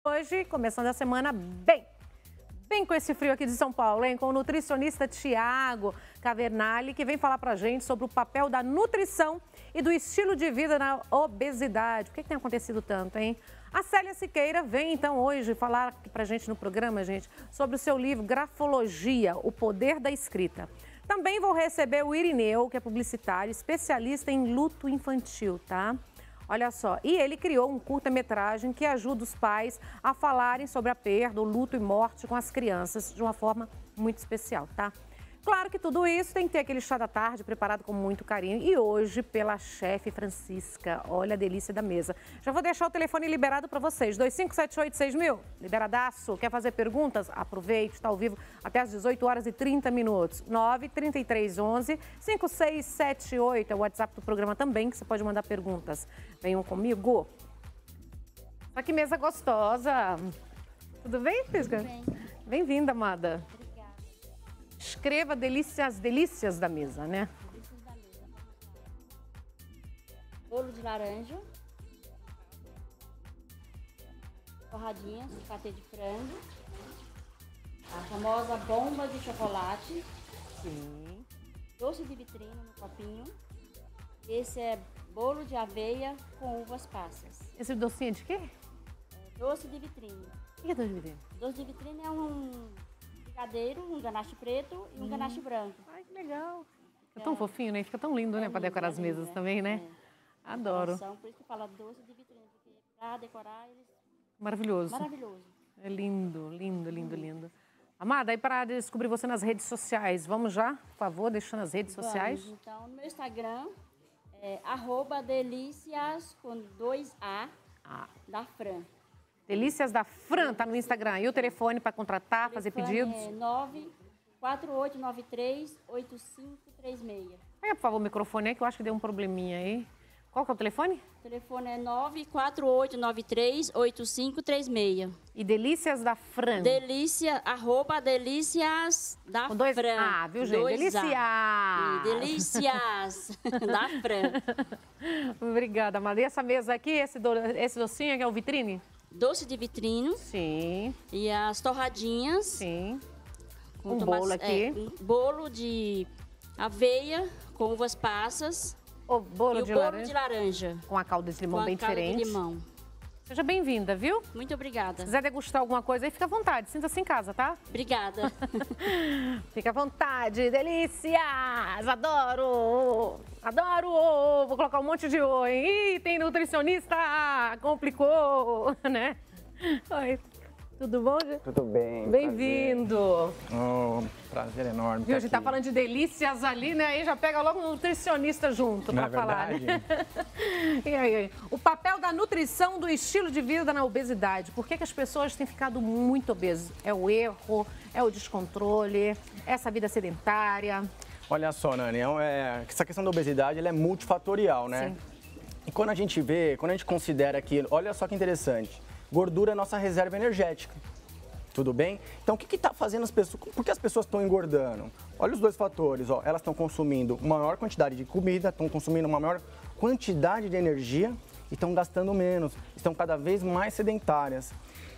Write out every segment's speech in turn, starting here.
Hoje, começando a semana bem com esse frio aqui de São Paulo, hein? Com o nutricionista Tiago Cavernali, que vem falar pra gente sobre o papel da nutrição e do estilo de vida na obesidade. Por que tem acontecido tanto, hein? A Célia Siqueira vem, então, hoje falar aqui pra gente no programa, gente, sobre o seu livro Grafologia, o Poder da Escrita. Também vou receber o Irineu, que é publicitário, especialista em luto infantil, tá? Olha só, e ele criou um curta-metragem que ajuda os pais a falarem sobre a perda, o luto e morte com as crianças de uma forma muito especial, tá? Claro que tudo isso tem que ter aquele chá da tarde preparado com muito carinho e hoje pela chefe Francisca. Olha a delícia da mesa. Já vou deixar o telefone liberado para vocês, 2578-6000, liberadaço. Quer fazer perguntas? Aproveite, está ao vivo até às 18 horas e 30 minutos. 93311-5678 é o WhatsApp do programa também, que você pode mandar perguntas. Venham comigo. Olha que mesa gostosa. Tudo bem, Francisca? Tudo bem. Bem-vinda, amada. Escreva as delícias da mesa, né? Delícias da mesa. Bolo de laranja. Torradinhas, patê de frango. A famosa bomba de chocolate. Sim. Doce de vitrine no copinho. Esse é bolo de aveia com uvas passas. Esse docinho é de quê? Doce de vitrine. O que é doce de vitrine? Doce de vitrine é um brigadeiro, um ganache preto e um ganache branco. Ai, que legal. Fica tão fofinho, né? Fica tão lindo, né? Para decorar as mesas também, né? Adoro. Por isso que fala doce de vitrine, porque para decorar eles... Maravilhoso. Maravilhoso. É lindo, lindo, lindo, lindo. Amada, e para descobrir você nas redes sociais, vamos já, por favor, deixando as redes sociais? Vamos, então, no meu Instagram é @delícias com 2A da Fran. Delícias da Fran, tá no Instagram. E o telefone para contratar, fazer pedidos? É 94893-8536. Pega, por favor, o microfone aí, que eu acho que deu um probleminha aí. Qual que é o telefone? O telefone é 94893-8536. E Delícias da Fran? @delícias da Com 2 Fran. A, viu, gente? 2A. Delícias! Delícias da Fran. Obrigada, amada. E essa mesa aqui, esse docinho aqui é o vitrine? Doce de vitrine. Sim. E as torradinhas. Sim. Com bolo aqui. Um bolo de aveia com uvas passas. O bolo e o de bolo laranja. de laranja. Com a calda de limão com bem a calda diferente. de limão. Seja bem-vinda, viu? Muito obrigada. Se quiser degustar alguma coisa aí, fica à vontade. Sinta-se em casa, tá? Obrigada. Fica à vontade. Delícias! Adoro! Adoro! Vou colocar um monte de oi. Ih, tem nutricionista! Complicou, né? Oi. Tudo bom, gente? Tudo bem. Bem-vindo. Prazer enorme. Viu, a gente tá falando de delícias ali, né? Aí já pega logo um nutricionista junto para falar. Né? E aí, o papel da nutrição do estilo de vida na obesidade. Por que as pessoas têm ficado muito obesas? É o erro? É o descontrole? É essa vida sedentária? Olha só, Nani, essa questão da obesidade ela é multifatorial, né? Sim. E quando a gente considera que, olha só que interessante, gordura é nossa reserva energética. Tudo bem? Então, o que está fazendo as pessoas... Por que as pessoas estão engordando? Olha os dois fatores, ó. Elas estão consumindo uma maior quantidade de comida, estão consumindo uma maior quantidade de energia e estão gastando menos, estão cada vez mais sedentárias.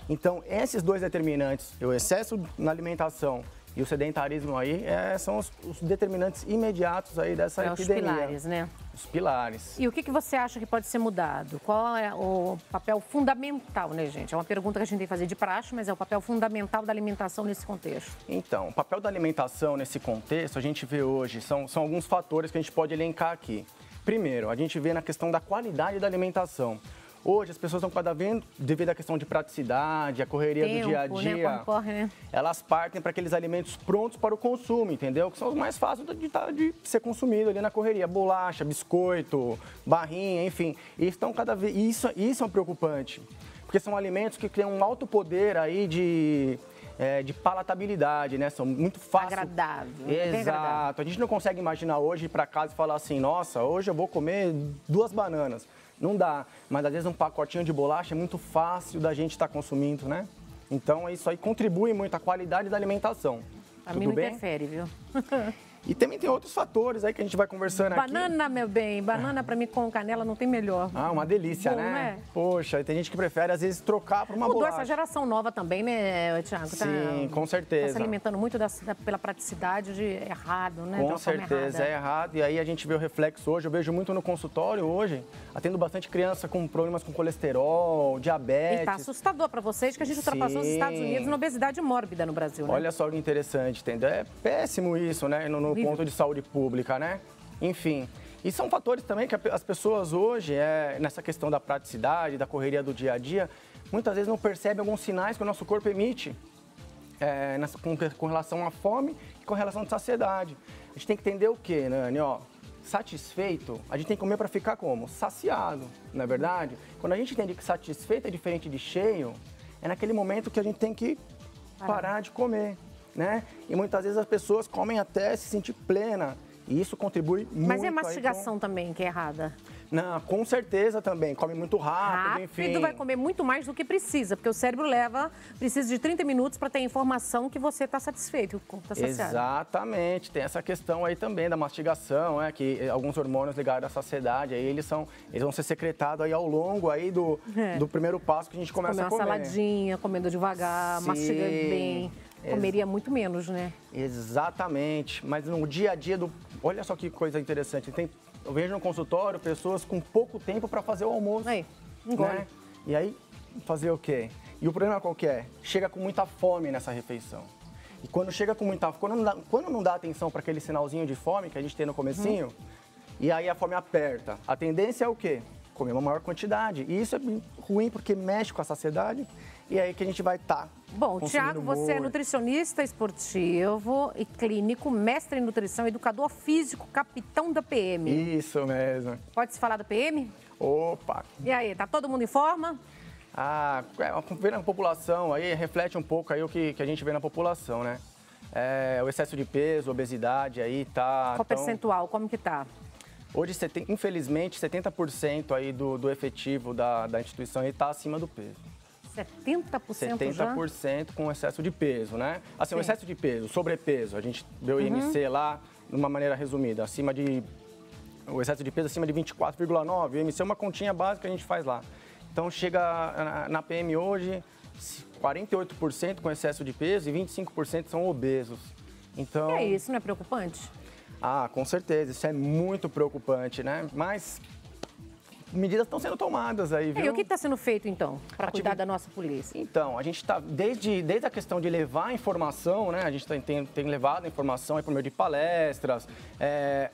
Então, esses dois determinantes, o excesso na alimentação e o sedentarismo aí, são os determinantes imediatos aí dessa epidemia. Os pilares, né? Os pilares. E o que você acha que pode ser mudado? Qual é o papel fundamental, né, gente? É uma pergunta que a gente tem que fazer de praxe, mas é o papel fundamental da alimentação nesse contexto. Então, o papel da alimentação nesse contexto, a gente vê hoje, são alguns fatores que a gente pode elencar aqui. Primeiro, a gente vê na questão da qualidade da alimentação. Hoje, as pessoas estão cada vez, devido à questão de praticidade, a correria do dia a dia, né? Corre, né? Elas partem para aqueles alimentos prontos para o consumo, entendeu? Que são os mais fáceis de ser consumido ali na correria. Bolacha, biscoito, barrinha, enfim. E estão cada vez... Isso é preocupante, porque são alimentos que têm um alto poder aí de palatabilidade, né? São muito fáceis. Agradável. Exato. A gente não consegue imaginar hoje ir para casa e falar assim, nossa, hoje eu vou comer 2 bananas. Não dá, mas às vezes um pacotinho de bolacha é muito fácil da gente estar consumindo, né? Então isso aí contribui muito à qualidade da alimentação. A mim não interfere, viu? E também tem outros fatores aí que a gente vai conversando aqui. Banana, meu bem, banana pra mim com canela não tem melhor. Ah, uma delícia, Bom, né? né? Poxa, tem gente que prefere às vezes trocar por uma Mudou bolacha. essa geração nova também, né, Thiago? Sim, com Tá certeza. se alimentando muito pela praticidade de errado, né? de Com uma forma certeza, errada. é errado. E aí a gente vê o reflexo hoje. Eu vejo muito no consultório hoje, atendo bastante criança com problemas com colesterol, diabetes. E tá assustador pra vocês que a gente ultrapassou os Estados Sim. Unidos na obesidade mórbida no Brasil, né? Olha só que interessante, entendeu? É péssimo isso, né? No ponto de saúde pública, né? Enfim. E são fatores também que as pessoas hoje, nessa questão da praticidade, da correria do dia a dia, muitas vezes não percebem alguns sinais que o nosso corpo emite com relação à fome e com relação à saciedade. A gente tem que entender o quê, Nani? Ó, satisfeito, a gente tem que comer para ficar como? Saciado, não é verdade? Quando a gente entende que satisfeito é diferente de cheio, é naquele momento que a gente tem que parar de comer, né? E muitas vezes as pessoas comem até se sentir plena. E isso contribui muito. Mas é a mastigação também que é errada. Não, com certeza também. Come muito rápido, enfim. Vai comer muito mais do que precisa, porque o cérebro precisa de 30 minutos para ter a informação que você está satisfeito, que o corpo está saciado. Exatamente. Tem essa questão aí também da mastigação, que alguns hormônios ligados à saciedade, aí eles vão ser secretados aí ao longo aí do primeiro passo que a gente começa a comer. Comer uma saladinha, comendo devagar, Sim. mastigando bem. Comeria muito menos, né? Exatamente. Mas no dia a dia Olha só que coisa interessante. Eu vejo no consultório pessoas com pouco tempo para fazer o almoço. Aí, engole. Né? E aí, fazer o quê? E o problema qual que é? Chega com muita fome nessa refeição. E quando chega com muita fome, quando não dá atenção para aquele sinalzinho de fome que a gente tem no comecinho, e aí a fome aperta, a tendência é o quê? Comer uma maior quantidade. E isso é ruim porque mexe com a saciedade e é aí que a gente vai estar. Bom, Thiago, você é nutricionista esportivo e clínico, mestre em nutrição, educador físico, capitão da PM. Isso mesmo. Pode-se falar da PM? Opa! E aí, tá todo mundo em forma? Ver na população aí, reflete um pouco aí o que a gente vê na população, né? O excesso de peso, obesidade aí tá... Qual percentual? Como que tá? Hoje, infelizmente, 70% aí do efetivo da instituição está acima do peso. 70% já? 70% com excesso de peso, né? Assim, o excesso de peso, sobrepeso, a gente deu o IMC lá, de uma maneira resumida, o excesso de peso acima de 24,9, o IMC é uma continha básica que a gente faz lá. Então, chega na PM hoje, 48% com excesso de peso e 25% são obesos. Então... E é isso, não é preocupante? Com certeza, isso é muito preocupante, né? Mas medidas estão sendo tomadas aí, viu? E o que está sendo feito, então, para cuidar da nossa polícia? Então, a gente está, desde a questão de levar a informação, né? A gente tem levado a informação aí por meio de palestras,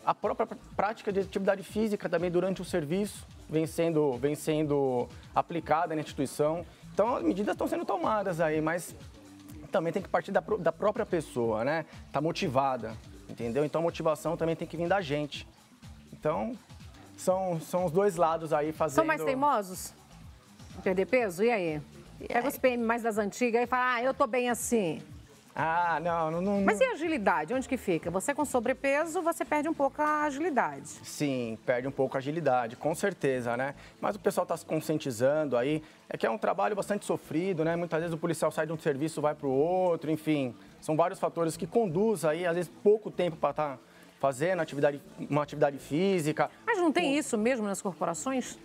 a própria prática de atividade física também durante o serviço vem sendo aplicada na instituição. Então, as medidas estão sendo tomadas aí, mas também tem que partir da própria pessoa, né? Tá motivada, entendeu? Então, a motivação também tem que vir da gente. Então... São os dois lados aí fazendo... São mais teimosos em perder peso? E aí? Pega os PM mais das antigas e fala, eu tô bem assim. Não... Mas e a agilidade? Onde que fica? Você com sobrepeso, você perde um pouco a agilidade. Sim, perde um pouco a agilidade, com certeza, né? Mas o pessoal está se conscientizando aí. É que é um trabalho bastante sofrido, né? Muitas vezes o policial sai de um serviço, vai para o outro, enfim. São vários fatores que conduzem aí, às vezes, pouco tempo para estar... fazendo uma atividade física. Mas não tem isso mesmo nas corporações?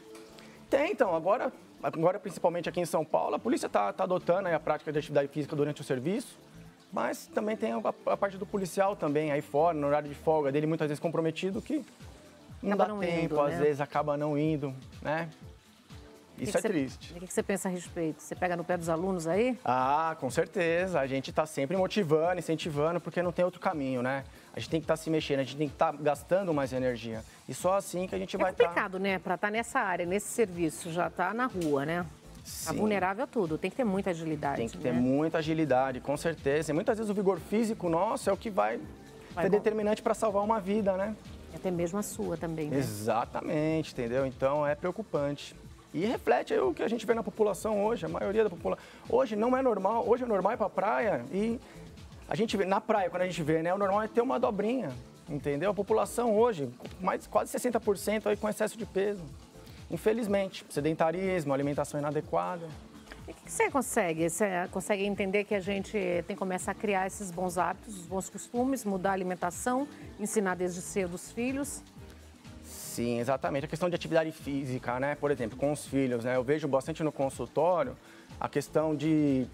Tem, então. Agora principalmente aqui em São Paulo, a polícia está adotando aí a prática de atividade física durante o serviço, mas também tem a parte do policial também aí fora, no horário de folga dele, muitas vezes comprometido, que não dá tempo, às vezes acaba não indo, né? Isso é triste. O que você pensa a respeito? Você pega no pé dos alunos aí? Com certeza. A gente está sempre motivando, incentivando, porque não tem outro caminho, né? A gente tem que estar se mexendo, a gente tem que estar gastando mais energia. E só assim que a gente vai estar... É complicado, né? Para estar nessa área, nesse serviço, já está na rua, né? Sim. Tá vulnerável a tudo, tem que ter muita agilidade. Tem que ter muita agilidade, com certeza. E muitas vezes o vigor físico nosso é o que vai ser determinante para salvar uma vida, né? E até mesmo a sua também, né? Exatamente, entendeu? Então é preocupante. E reflete aí o que a gente vê na população hoje, a maioria da população. Hoje não é normal, hoje é normal ir pra praia e a gente vê, na praia, quando a gente vê, né, o normal é ter uma dobrinha, entendeu? A população hoje, quase 60% aí com excesso de peso. Infelizmente, sedentarismo, alimentação inadequada. E o que você consegue? Você consegue entender que a gente tem que começar a criar esses bons hábitos, os bons costumes, mudar a alimentação, ensinar desde cedo os filhos? Sim, exatamente. A questão de atividade física, né? Por exemplo, com os filhos, né? Eu vejo bastante no consultório a questão de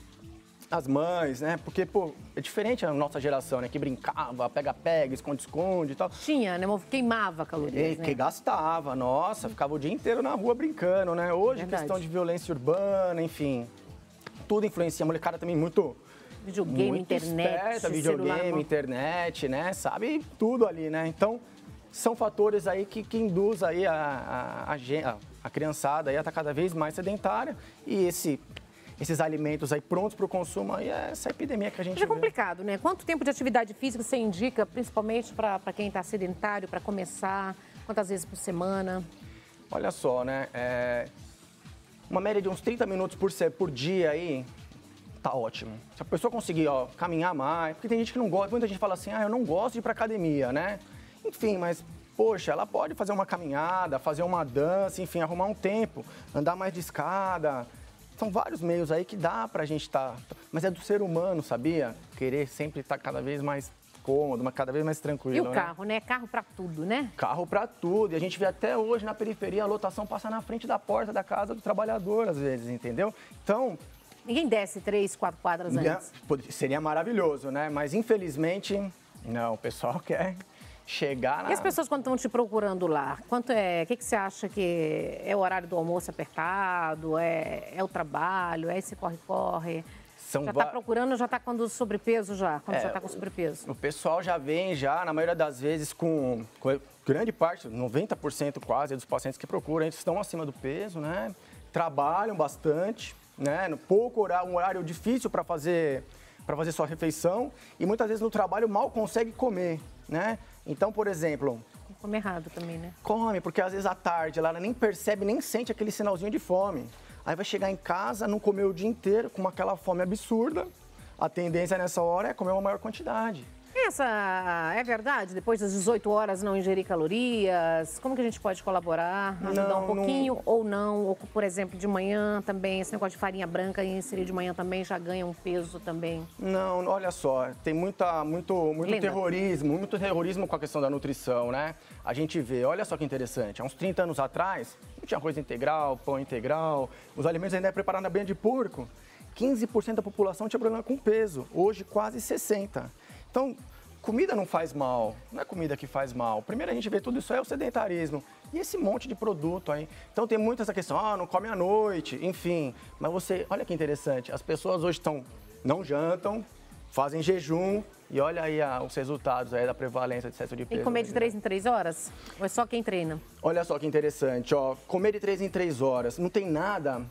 as mães, né? Porque, pô, é diferente a nossa geração, né? Que brincava, pega-pega, esconde-esconde e tal. Tinha, né? Queimava calorias, né? Que gastava, nossa, ficava o dia inteiro na rua brincando, né? Hoje, questão de violência urbana, enfim, tudo influencia. A molecada também muito... Videogame, muito internet, esperta, videogame, internet, né? Sabe tudo ali, né? Então, são fatores aí que induz aí a criançada aí a estar cada vez mais sedentária e esses alimentos aí prontos para o consumo, aí é essa epidemia que a gente vê. É complicado, né? Quanto tempo de atividade física você indica, principalmente para quem está sedentário, para começar? Quantas vezes por semana? Olha só, né? Uma média de uns 30 minutos por dia aí, tá ótimo. Se a pessoa conseguir, caminhar mais, porque tem gente que não gosta, muita gente fala assim, eu não gosto de ir para academia, né? Enfim, mas, poxa, ela pode fazer uma caminhada, fazer uma dança, enfim, arrumar um tempo, andar mais de escada. São vários meios aí que dá pra gente estar... Mas é do ser humano, sabia? Querer sempre estar cada vez mais cômodo, cada vez mais tranquilo. E o carro, né? Carro pra tudo, né? Carro pra tudo. E a gente vê até hoje na periferia a lotação passar na frente da porta da casa do trabalhador, às vezes, entendeu? Então... Ninguém desce 3, 4 quadras antes. Seria maravilhoso, né? Mas, infelizmente, não. O pessoal quer... chegar na... E as pessoas quando estão te procurando lá, o que você acha que é o horário do almoço apertado, é o trabalho, é esse corre-corre? Já está procurando, já está com sobrepeso já, quando já está com sobrepeso? O pessoal já vem, na maioria das vezes, com grande parte, 90% quase dos pacientes que procuram, eles estão acima do peso, né? Trabalham bastante, né? Pouco horário, um horário difícil para fazer sua refeição e muitas vezes no trabalho mal consegue comer, né? Então, por exemplo... Come errado também, né? Come, porque às vezes à tarde ela nem percebe, nem sente aquele sinalzinho de fome. Aí vai chegar em casa, não comer o dia inteiro, com aquela fome absurda. A tendência nessa hora é comer uma maior quantidade. Essa é verdade? Depois das 18 horas não ingerir calorias? Como que a gente pode colaborar? Ajudar um pouquinho ou não? Ou, por exemplo, de manhã também, esse negócio de farinha branca e inserir de manhã também já ganha um peso também? Não, olha só, tem muito terrorismo com a questão da nutrição, né? A gente vê, olha só que interessante, há uns 30 anos atrás, não tinha arroz integral, pão integral, os alimentos ainda eram preparados na banha de porco. 15% da população tinha problema com peso, hoje quase 60%. Então, comida não faz mal, não é comida que faz mal. Primeiro a gente vê tudo isso é o sedentarismo. E esse monte de produto aí. Então tem muito essa questão, não come à noite, enfim. Mas olha que interessante, as pessoas hoje não jantam, fazem jejum e olha aí os resultados aí da prevalência de excesso de peso. Tem que comer de 3 em 3 horas? Ou é só quem treina? Olha só que interessante, comer de 3 em 3 horas. Não tem nada,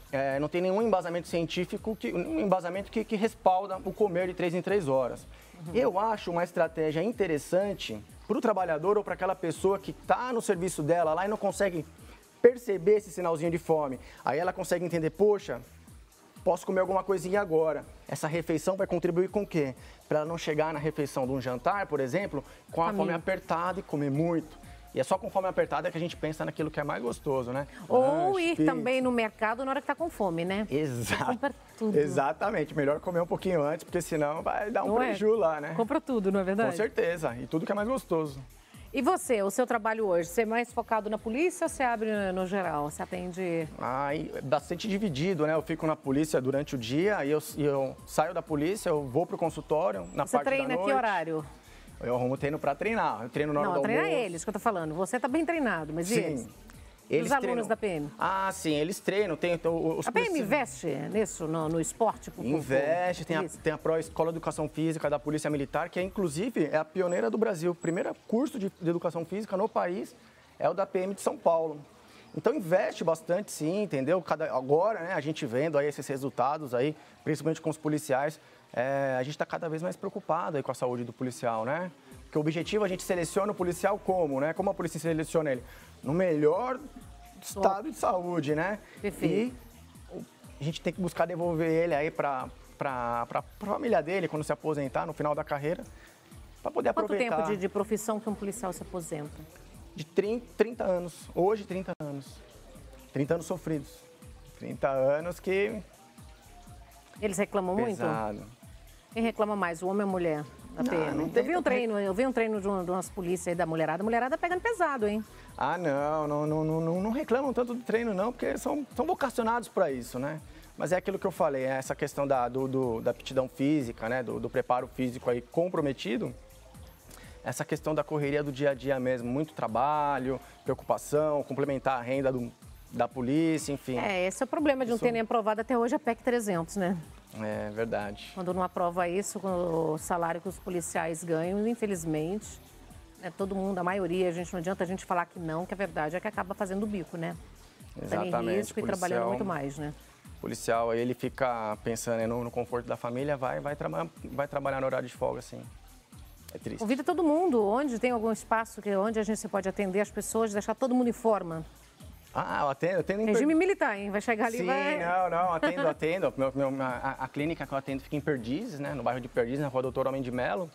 não tem nenhum embasamento científico, que respalda o comer de 3 em 3 horas. Eu acho uma estratégia interessante para o trabalhador ou para aquela pessoa que está no serviço dela lá e não consegue perceber esse sinalzinho de fome. Aí ela consegue entender, poxa, posso comer alguma coisinha agora. Essa refeição vai contribuir com o quê? Para ela não chegar na refeição de um jantar, por exemplo, com a fome apertada e comer muito. E é só com fome apertada que a gente pensa naquilo que é mais gostoso, né? Ou ir também no mercado na hora que está com fome, né? Exato. Compra tudo. Exatamente. Melhor comer um pouquinho antes, porque senão vai dar um prejuízo lá, né? Compra tudo, não é verdade? Com certeza. E tudo que é mais gostoso. E você, o seu trabalho hoje, você é mais focado na polícia ou você abre no geral? Você atende... Bastante dividido, né? Eu fico na polícia durante o dia e eu saio da polícia, eu vou pro consultório na parte da noite. Você treina que horário? Eu arrumo treino para treinar. Eu treino na hora do almoço. Não, treina eles, que eu tô falando. Você tá bem treinado, mas e eles? E os alunos da PM? Sim, eles treinam. A PM investe nisso, no esporte? Investe, tem a Pro Escola de Educação Física da Polícia Militar, que inclusive é a pioneira do Brasil. O primeiro curso de educação física no país é o da PM de São Paulo. Então investe bastante sim, entendeu? Agora, né, a gente vendo aí esses resultados aí, principalmente com os policiais, a gente está cada vez mais preocupado aí com a saúde do policial, né? Porque o objetivo a gente seleciona o policial como, né? Como a polícia seleciona ele? No melhor estado de saúde, né? Perfeito. E a gente tem que buscar devolver ele aí para a família dele quando se aposentar no final da carreira, para poder aproveitar. Quanto tempo de profissão que um policial se aposenta? De 30 anos. Hoje, 30 anos. 30 anos sofridos. 30 anos que Eles reclamam pesado. muito? Quem reclama mais, o homem ou a mulher da PM? Não tem... Eu vi um treino de umas polícias aí da mulherada. A mulherada pegando pesado, hein? Ah, não reclamam tanto do treino não, porque são vocacionados para isso, né? Mas é aquilo que eu falei, essa questão da aptidão física, né? Do preparo físico aí comprometido. Essa questão da correria do dia a dia mesmo, muito trabalho, preocupação, complementar a renda da polícia, enfim. Esse é o problema de não ter nem aprovado até hoje a PEC 300, né? É verdade. Quando não aprova isso, com o salário que os policiais ganham, infelizmente, todo mundo, a maioria, não adianta a gente falar que não, que a verdade é que acaba fazendo o bico, né? Exatamente. Tá em risco e trabalhando muito mais, né? O policial, ele fica pensando no conforto da família, vai trabalhar no horário de folga, assim. É triste. Convida todo mundo, onde tem algum espaço onde a gente pode atender as pessoas, deixar todo mundo em forma. Ah, eu atendo Regime militar, hein? Vai chegar ali e vai... Atendo. A clínica que eu atendo fica em Perdizes, né? No bairro de Perdizes, na rua Doutor Homem de Melo.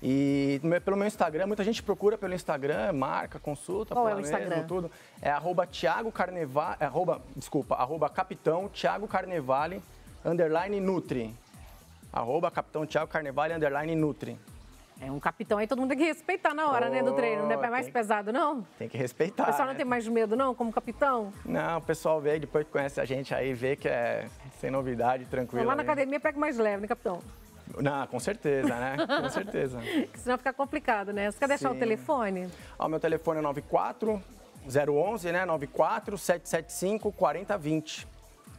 E pelo meu Instagram, muita gente procura pelo Instagram, marca, consulta. Qual é o Instagram? Tudo. É @Capitão Thiago Carnevale _Nutri. @Capitão Thiago Carnevale _Nutri. É um capitão aí, todo mundo tem que respeitar na hora, né, do treino. Não é mais pesado, não? Tem que respeitar. O pessoal não tem mais medo, não, como capitão? Não, o pessoal vê, depois que conhece a gente aí, vê que é sem novidade, tranquilo. Lá na academia pega mais leve, né, capitão? Não, com certeza, né? Com certeza. Senão fica complicado, né? Você quer deixar o telefone? Meu telefone é 94-011, né? 94-775 4020.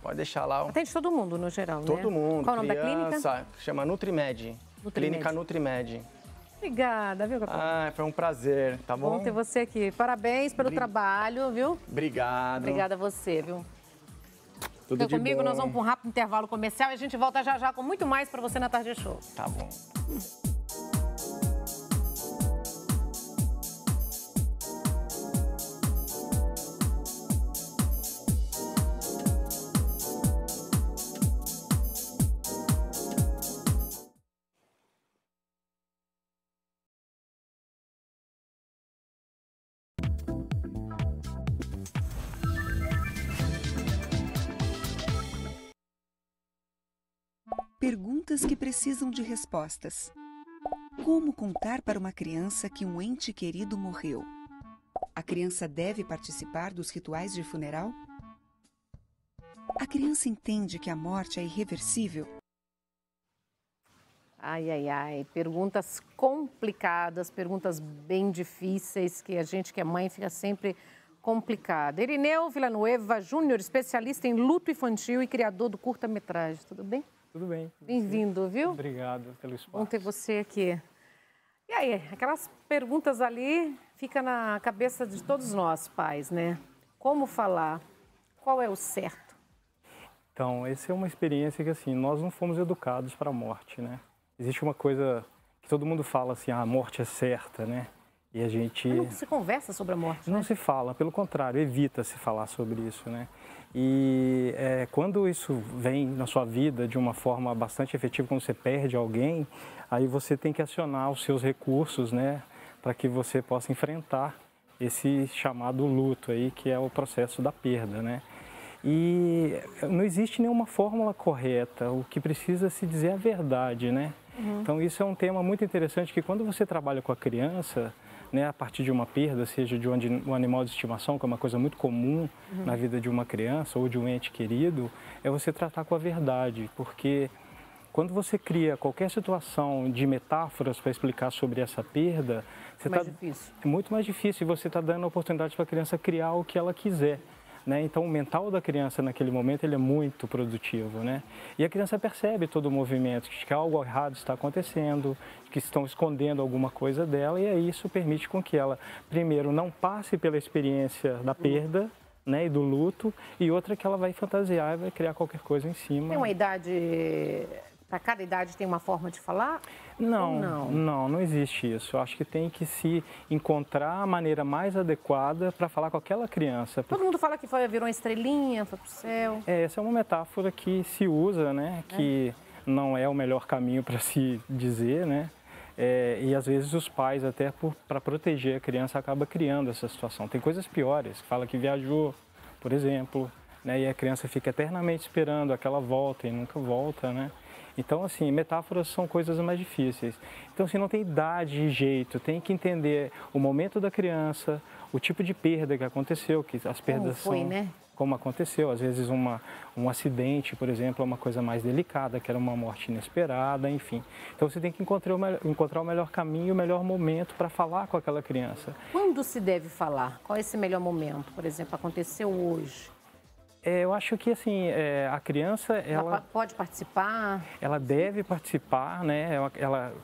Pode deixar lá. Atende todo mundo, no geral, né? Todo mundo. Qual o nome da clínica? Chama Nutrimed. Clínica Nutrimed. Obrigada, viu, capitão? Foi um prazer, tá bom? Bom ter você aqui. Parabéns pelo trabalho, viu? Obrigado. Obrigada a você, viu? Tudo Fica de comigo, bom. nós vamos para um rápido intervalo comercial e a gente volta já já com muito mais para você na Tarde Show. Tá bom. Perguntas que precisam de respostas. Como contar para uma criança que um ente querido morreu? A criança deve participar dos rituais de funeral? A criança entende que a morte é irreversível? Ai, ai, ai. Perguntas complicadas, perguntas bem difíceis, que a gente que é mãe fica sempre complicada. Irineu Villanueva Júnior, especialista em luto infantil e criador do curta-metragem. Tudo bem? Tudo bem. Bem-vindo, viu? Obrigado pelo espaço. Bom ter você aqui. E aí, aquelas perguntas ali ficam na cabeça de todos nós, pais, né? Como falar? Qual é o certo? Então, essa é uma experiência que, assim, nós não fomos educados para a morte, né? Existe uma coisa que todo mundo fala assim, a morte é certa, né? E a gente... Não se conversa sobre a morte, Não né? se fala, pelo contrário, evita-se falar sobre isso, né? E quando isso vem na sua vida de uma forma bastante efetiva, quando você perde alguém, aí você tem que acionar os seus recursos, né? Para que você possa enfrentar esse chamado luto aí, que é o processo da perda, né? E não existe nenhuma fórmula correta, o que precisa se dizer é a verdade, né? Então isso é um tema muito interessante, que quando você trabalha com a criança, né, a partir de uma perda, seja de um animal de estimação, que é uma coisa muito comum na vida de uma criança ou de um ente querido, é você tratar com a verdade, porque quando você cria qualquer situação de metáforas para explicar sobre essa perda, é muito mais difícil, e você está dando a oportunidade para a criança criar o que ela quiser. Né? Então, o mental da criança naquele momento ele é muito produtivo, né? E a criança percebe todo o movimento, que algo errado está acontecendo, que estão escondendo alguma coisa dela, e aí isso permite com que ela, primeiro, não passe pela experiência da perda, né, e do luto, e outra que ela vai fantasiar e vai criar qualquer coisa em cima. Tem uma idade... Para cada idade tem uma forma de falar? Não existe isso. Eu acho que tem que se encontrar a maneira mais adequada para falar com aquela criança. Todo mundo fala que virou uma estrelinha, foi pro céu. Essa é uma metáfora que se usa, né? Que não é o melhor caminho para se dizer, né? E às vezes os pais, até para proteger a criança, acabam criando essa situação. Tem coisas piores. Fala que viajou, por exemplo, né? E a criança fica eternamente esperando aquela volta e nunca volta, né? Então, assim, metáforas são coisas mais difíceis. Então, assim, não tem idade e jeito, tem que entender o momento da criança, o tipo de perda que aconteceu, que as perdas Como foi, são... né? Como aconteceu, às vezes um acidente, por exemplo, é uma coisa mais delicada, que era uma morte inesperada, enfim. Então você tem que encontrar o melhor caminho, o melhor momento para falar com aquela criança. Quando se deve falar? Qual é esse melhor momento? Por exemplo, aconteceu hoje. Eu acho que assim, a criança, Ela pode participar? Ela deve participar, né?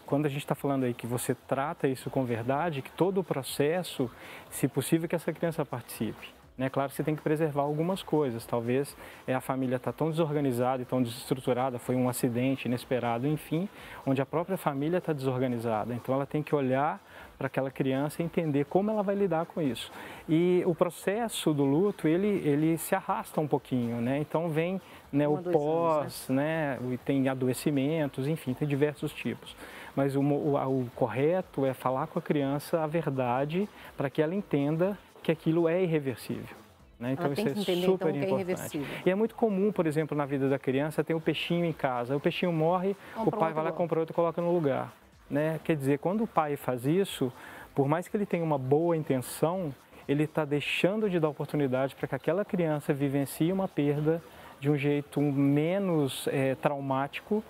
Quando a gente está falando aí que você trata isso com verdade, que todo o processo, se possível, que essa criança participe. Né? Claro que você tem que preservar algumas coisas, talvez a família está tão desorganizada e tão desestruturada, foi um acidente inesperado, enfim, onde a própria família está desorganizada, então ela tem que olhar para aquela criança e entender como ela vai lidar com isso. E o processo do luto, ele se arrasta um pouquinho, né? Então vem, né, o pós, né? E tem adoecimentos, enfim, tem diversos tipos. Mas o correto é falar com a criança a verdade para que ela entenda que aquilo é irreversível. Né? Então isso é super importante. E é muito comum, por exemplo, na vida da criança, ter um peixinho em casa. O peixinho morre, o pai vai lá, compra outro e coloca no lugar. Né? Quer dizer, quando o pai faz isso, por mais que ele tenha uma boa intenção, ele está deixando de dar oportunidade para que aquela criança vivencie uma perda de um jeito menos traumático,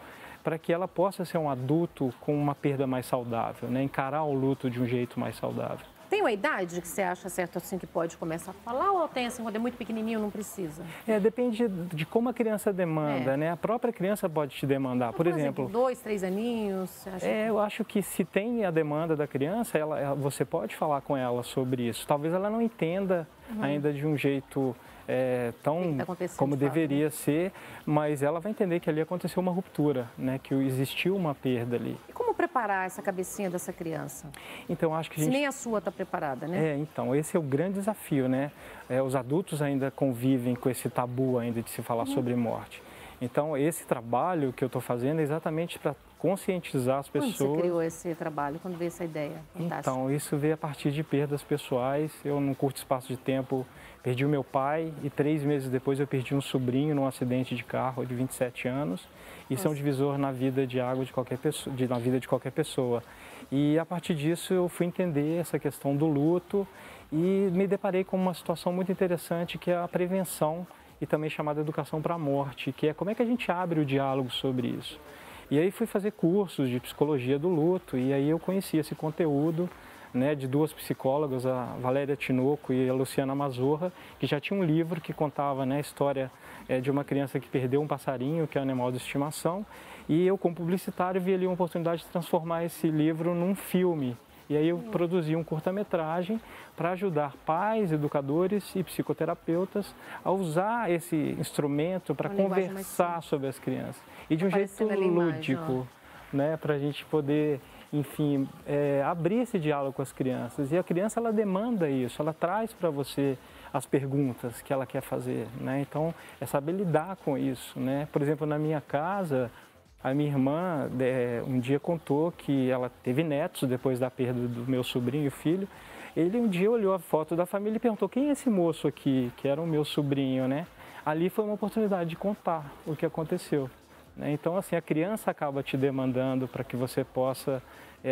para que ela possa ser um adulto com uma perda mais saudável, né? Encarar o luto de um jeito mais saudável. Tem uma idade que você acha certo assim que pode começar a falar ou tem assim, quando é muito pequenininho não precisa? Depende de como a criança demanda, né? A própria criança pode te demandar, por exemplo... 2, 3 aninhos? Você acha eu acho que se tem a demanda da criança, você pode falar com ela sobre isso. Talvez ela não entenda ainda de um jeito tão como deveria ser, mas ela vai entender que ali aconteceu uma ruptura, né? Que existiu uma perda ali. E como preparar essa cabecinha dessa criança? Então, acho que se nem a sua está preparada, né? Então, esse é o grande desafio, né? Os adultos ainda convivem com esse tabu ainda de se falar sobre morte. Então, esse trabalho que eu estou fazendo é exatamente para conscientizar as pessoas. Quando você criou esse trabalho? Quando veio essa ideia? Fantástica. Então, isso veio a partir de perdas pessoais. Eu, num curto espaço de tempo, perdi o meu pai e 3 meses depois eu perdi um sobrinho num acidente de carro de 27 anos. Isso é um divisor na vida de água de qualquer pessoa, na vida de qualquer pessoa. E a partir disso eu fui entender essa questão do luto e me deparei com uma situação muito interessante que é a prevenção e também chamada educação para a morte, que é como é que a gente abre o diálogo sobre isso. E aí fui fazer cursos de psicologia do luto e aí eu conheci esse conteúdo, né, de 2 psicólogas, a Valéria Tinoco e a Luciana Mazorra, que já tinha um livro que contava, né, a história de uma criança que perdeu um passarinho, que é um animal de estimação, e eu, como publicitário, vi ali uma oportunidade de transformar esse livro num filme. E aí eu produzi um curta-metragem para ajudar pais, educadores e psicoterapeutas a usar esse instrumento para conversar sobre as crianças. E de um jeito lúdico, né, para a gente poder, enfim, abrir esse diálogo com as crianças. E a criança, ela demanda isso, ela traz para você as perguntas que ela quer fazer, né? Então, é saber lidar com isso, né? Por exemplo, na minha casa, a minha irmã um dia contou que ela teve netos depois da perda do meu sobrinho e filho. Ele um dia olhou a foto da família e perguntou: quem é esse moço aqui, que era o meu sobrinho, né? Ali foi uma oportunidade de contar o que aconteceu. Então, assim, a criança acaba te demandando para que você possa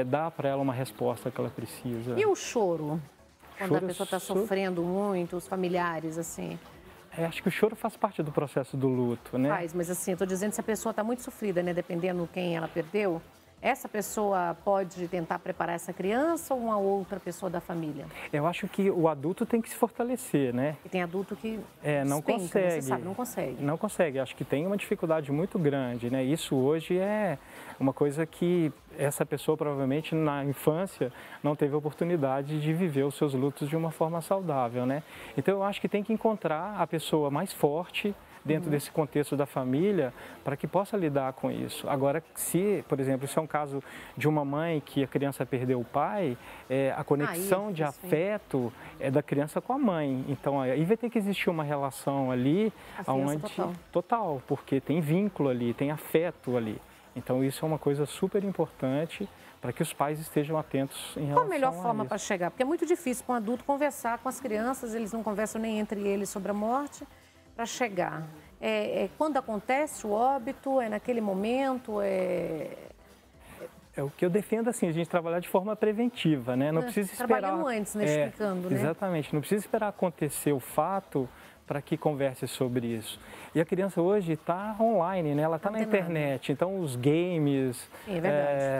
dar para ela uma resposta que ela precisa. E o choro? Quando a pessoa está sofrendo muito, os familiares, assim... acho que o choro faz parte do processo do luto, né? Faz, mas assim, eu estou dizendo, se a pessoa está muito sofrida, né? Dependendo quem ela perdeu, essa pessoa pode tentar preparar essa criança ou uma outra pessoa da família? Eu acho que o adulto tem que se fortalecer, né? E tem adulto que não consegue. Você sabe, não consegue. Não consegue. Acho que tem uma dificuldade muito grande, né? Isso hoje é uma coisa que essa pessoa provavelmente na infância não teve a oportunidade de viver os seus lutos de uma forma saudável, né? Então eu acho que tem que encontrar a pessoa mais forte dentro desse contexto da família, para que possa lidar com isso. Agora, se, por exemplo, isso é um caso de uma mãe que a criança perdeu o pai, a conexão de afeto é da criança com a mãe. Então, aí vai ter que existir uma relação ali, total, porque tem vínculo ali, tem afeto ali. Então, isso é uma coisa super importante para que os pais estejam atentos em relação a isso. Qual a melhor forma para chegar? Porque é muito difícil para um adulto conversar com as crianças, eles não conversam nem entre eles sobre a morte. para chegar? Quando acontece o óbito? É naquele momento? É o que eu defendo, assim, a gente trabalhar de forma preventiva, né? Não precisa esperar... Trabalhando antes, né? Explicando, né? Exatamente, não precisa esperar acontecer o fato para que converse sobre isso. E a criança hoje está online, né? Ela está na internet, então os games,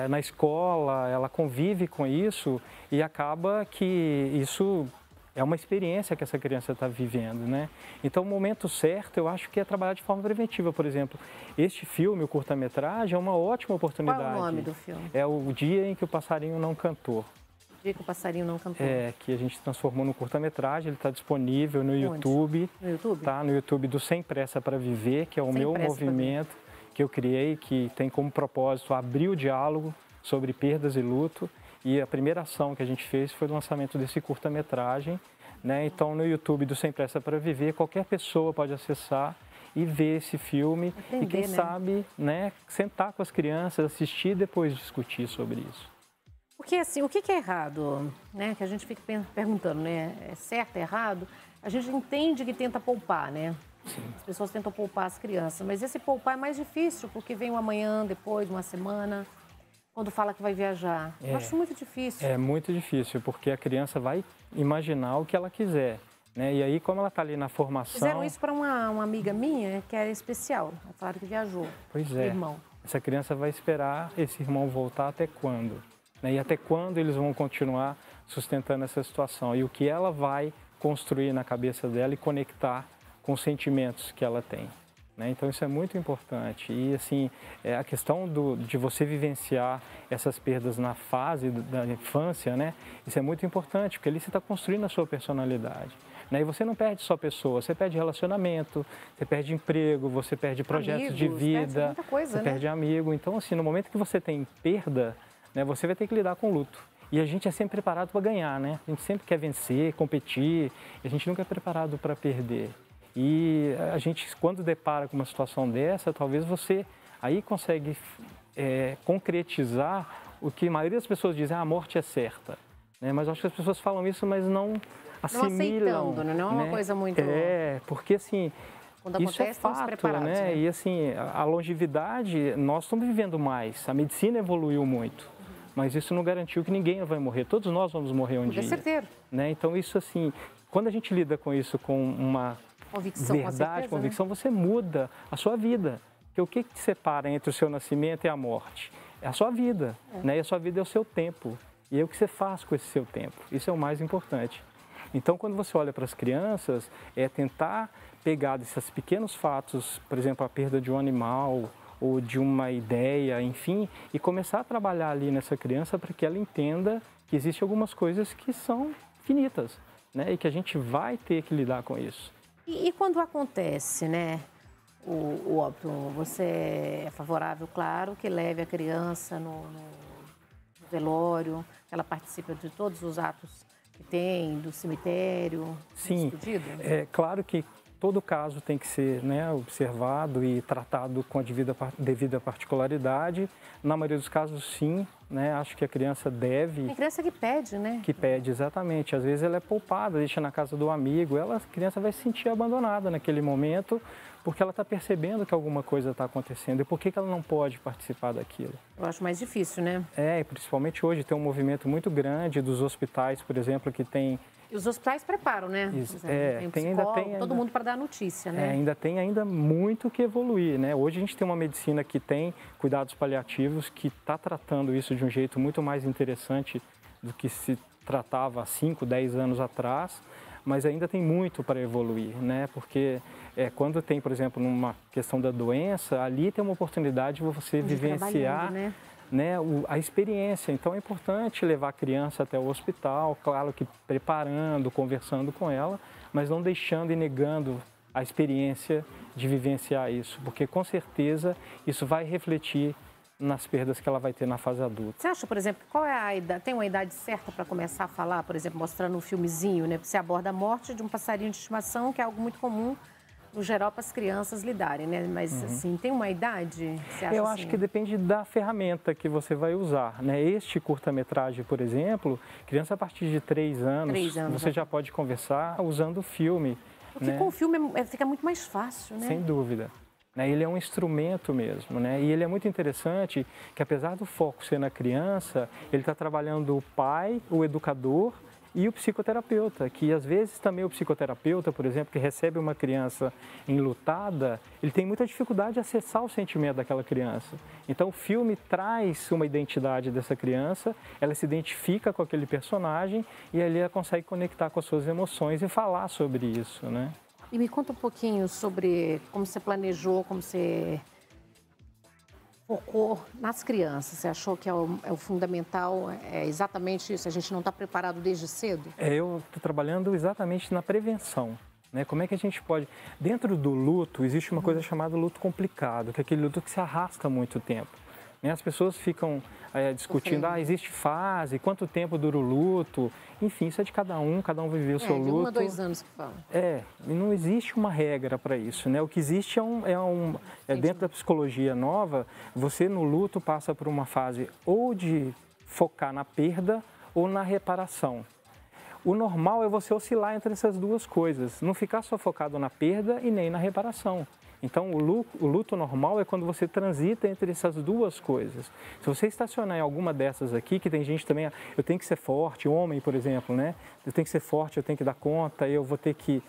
na escola, ela convive com isso e acaba que isso é uma experiência que essa criança está vivendo, né? Então, o momento certo, eu acho que é trabalhar de forma preventiva. Por exemplo, este filme, o curta-metragem, é uma ótima oportunidade. Qual é o nome do filme? É O Dia em que o Passarinho Não Cantou. O Dia que o Passarinho Não Cantou. Que a gente transformou no curta-metragem, ele está disponível no YouTube. No YouTube? Tá, no YouTube do Sem Pressa para Viver, que é o meu movimento que eu criei, que tem como propósito abrir o diálogo sobre perdas e luto. E a primeira ação que a gente fez foi o lançamento desse curta-metragem, né? Então, no YouTube do Sem Pressa para Viver, qualquer pessoa pode acessar e ver esse filme. E quem sabe, né, sentar com as crianças, assistir e depois discutir sobre isso. Porque, assim, o que é errado, né? Que a gente fica perguntando, né? É certo, é errado? A gente entende que tenta poupar, né? Sim. As pessoas tentam poupar as crianças, mas esse poupar é mais difícil, porque vem um amanhã, depois, uma semana... Quando fala que vai viajar. Eu acho muito difícil. É muito difícil, porque a criança vai imaginar o que ela quiser, né? E aí, como ela está ali na formação... Fizeram isso para uma amiga minha, que era especial. Ela falaram que viajou. Pois é. Irmão. Essa criança vai esperar esse irmão voltar até quando? Né? E até quando eles vão continuar sustentando essa situação? E o que ela vai construir na cabeça dela e conectar com os sentimentos que ela tem. Então, isso é muito importante. E, assim, a questão de você vivenciar essas perdas na fase da infância, né? Isso é muito importante, porque ali você está construindo a sua personalidade. E você não perde só pessoas, você perde relacionamento, você perde emprego, você perde projetos de vida, muita coisa, você perde amigo. Então, assim, no momento que você tem perda, né, você vai ter que lidar com o luto. E a gente é sempre preparado para ganhar, né? A gente sempre quer vencer, competir, e a gente nunca é preparado para perder. E a gente, quando depara com uma situação dessa, talvez você aí consegue concretizar o que a maioria das pessoas dizem, a morte é certa. Né? Mas eu acho que as pessoas falam isso, mas não assimilam. Não aceitando, né? Não é uma coisa muito... porque assim, quando acontece, isso é fato, né? E assim, a longevidade, nós estamos vivendo mais, a medicina evoluiu muito. Mas isso não garantiu que ninguém vai morrer, todos nós vamos morrer um dia. Certeiro. Né? Então isso assim, quando a gente lida com isso com uma... convicção, verdade, com convicção, você muda a sua vida. Porque o que te separa entre o seu nascimento e a morte? É a sua vida, né? E a sua vida é o seu tempo. E é o que você faz com esse seu tempo. Isso é o mais importante. Então, quando você olha para as crianças, é tentar pegar desses pequenos fatos, por exemplo, a perda de um animal ou de uma ideia, enfim, e começar a trabalhar ali nessa criança para que ela entenda que existem algumas coisas que são finitas, né? E que a gente vai ter que lidar com isso. E quando acontece, né, o óbito, você é favorável, claro, que leve a criança no velório, que ela participe de todos os atos que tem, do cemitério? Sim, é claro que todo caso tem que ser, né, observado e tratado com a devida particularidade. Na maioria dos casos, sim, né, acho que a criança deve... Tem criança que pede, né? Que pede, exatamente. Às vezes ela é poupada, deixa na casa do amigo, a criança vai se sentir abandonada naquele momento, porque ela está percebendo que alguma coisa está acontecendo. E por que ela não pode participar daquilo? Eu acho mais difícil, né? E principalmente hoje tem um movimento muito grande dos hospitais, por exemplo, que tem... E os hospitais preparam, né? Isso. Tem psicólogo, todo mundo para dar notícia, né? Ainda tem muito que evoluir, né? Hoje a gente tem uma medicina que tem cuidados paliativos, que está tratando isso de um jeito muito mais interessante do que se tratava há 5, 10 anos atrás, mas ainda tem muito para evoluir, né? Porque quando tem, por exemplo, numa questão da doença, ali tem uma oportunidade de você vivenciar, né, a experiência. Então é importante levar a criança até o hospital, claro que preparando, conversando com ela, mas não deixando e negando a experiência de vivenciar isso, porque com certeza isso vai refletir nas perdas que ela vai ter na fase adulta. Você acha, por exemplo, qual é a idade, tem uma idade certa para começar a falar, por exemplo, mostrando um filmezinho, né? Você aborda a morte de um passarinho de estimação, que é algo muito comum no geral para as crianças lidarem, né? Mas, assim, tem uma idade? Você acha? Eu acho que depende da ferramenta que você vai usar, né? Este curta-metragem, por exemplo, criança a partir de 3 anos, você já pode conversar usando o filme. Porque com o filme fica muito mais fácil, né? Sem dúvida. Ele é um instrumento mesmo, né? E ele é muito interessante que, apesar do foco ser na criança, ele está trabalhando o pai, o educador e o psicoterapeuta, que às vezes também o psicoterapeuta, por exemplo, que recebe uma criança enlutada, ele tem muita dificuldade de acessar o sentimento daquela criança. Então o filme traz uma identidade dessa criança, ela se identifica com aquele personagem e ali ela consegue conectar com as suas emoções e falar sobre isso, né? E me conta um pouquinho sobre como você planejou, como você focou nas crianças. Você achou que é o fundamental, é exatamente isso? A gente não está preparado desde cedo? Eu estou trabalhando exatamente na prevenção. Né? Como é que a gente pode... Dentro do luto, existe uma coisa chamada luto complicado, que é aquele luto que se arrasta muito tempo. As pessoas ficam discutindo, existe fase, quanto tempo dura o luto, enfim, isso é de cada um viveu o seu luto. De 1 a 2 anos que fala. E não existe uma regra para isso, né? O que existe dentro da psicologia nova, você no luto passa por uma fase ou de focar na perda ou na reparação. O normal é você oscilar entre essas duas coisas, não ficar só focado na perda e nem na reparação. Então, o luto normal é quando você transita entre essas duas coisas. Se você estacionar em alguma dessas aqui, que tem gente também, eu tenho que ser forte, homem, por exemplo, né? Eu tenho que ser forte, eu tenho que dar conta, eu vou ter que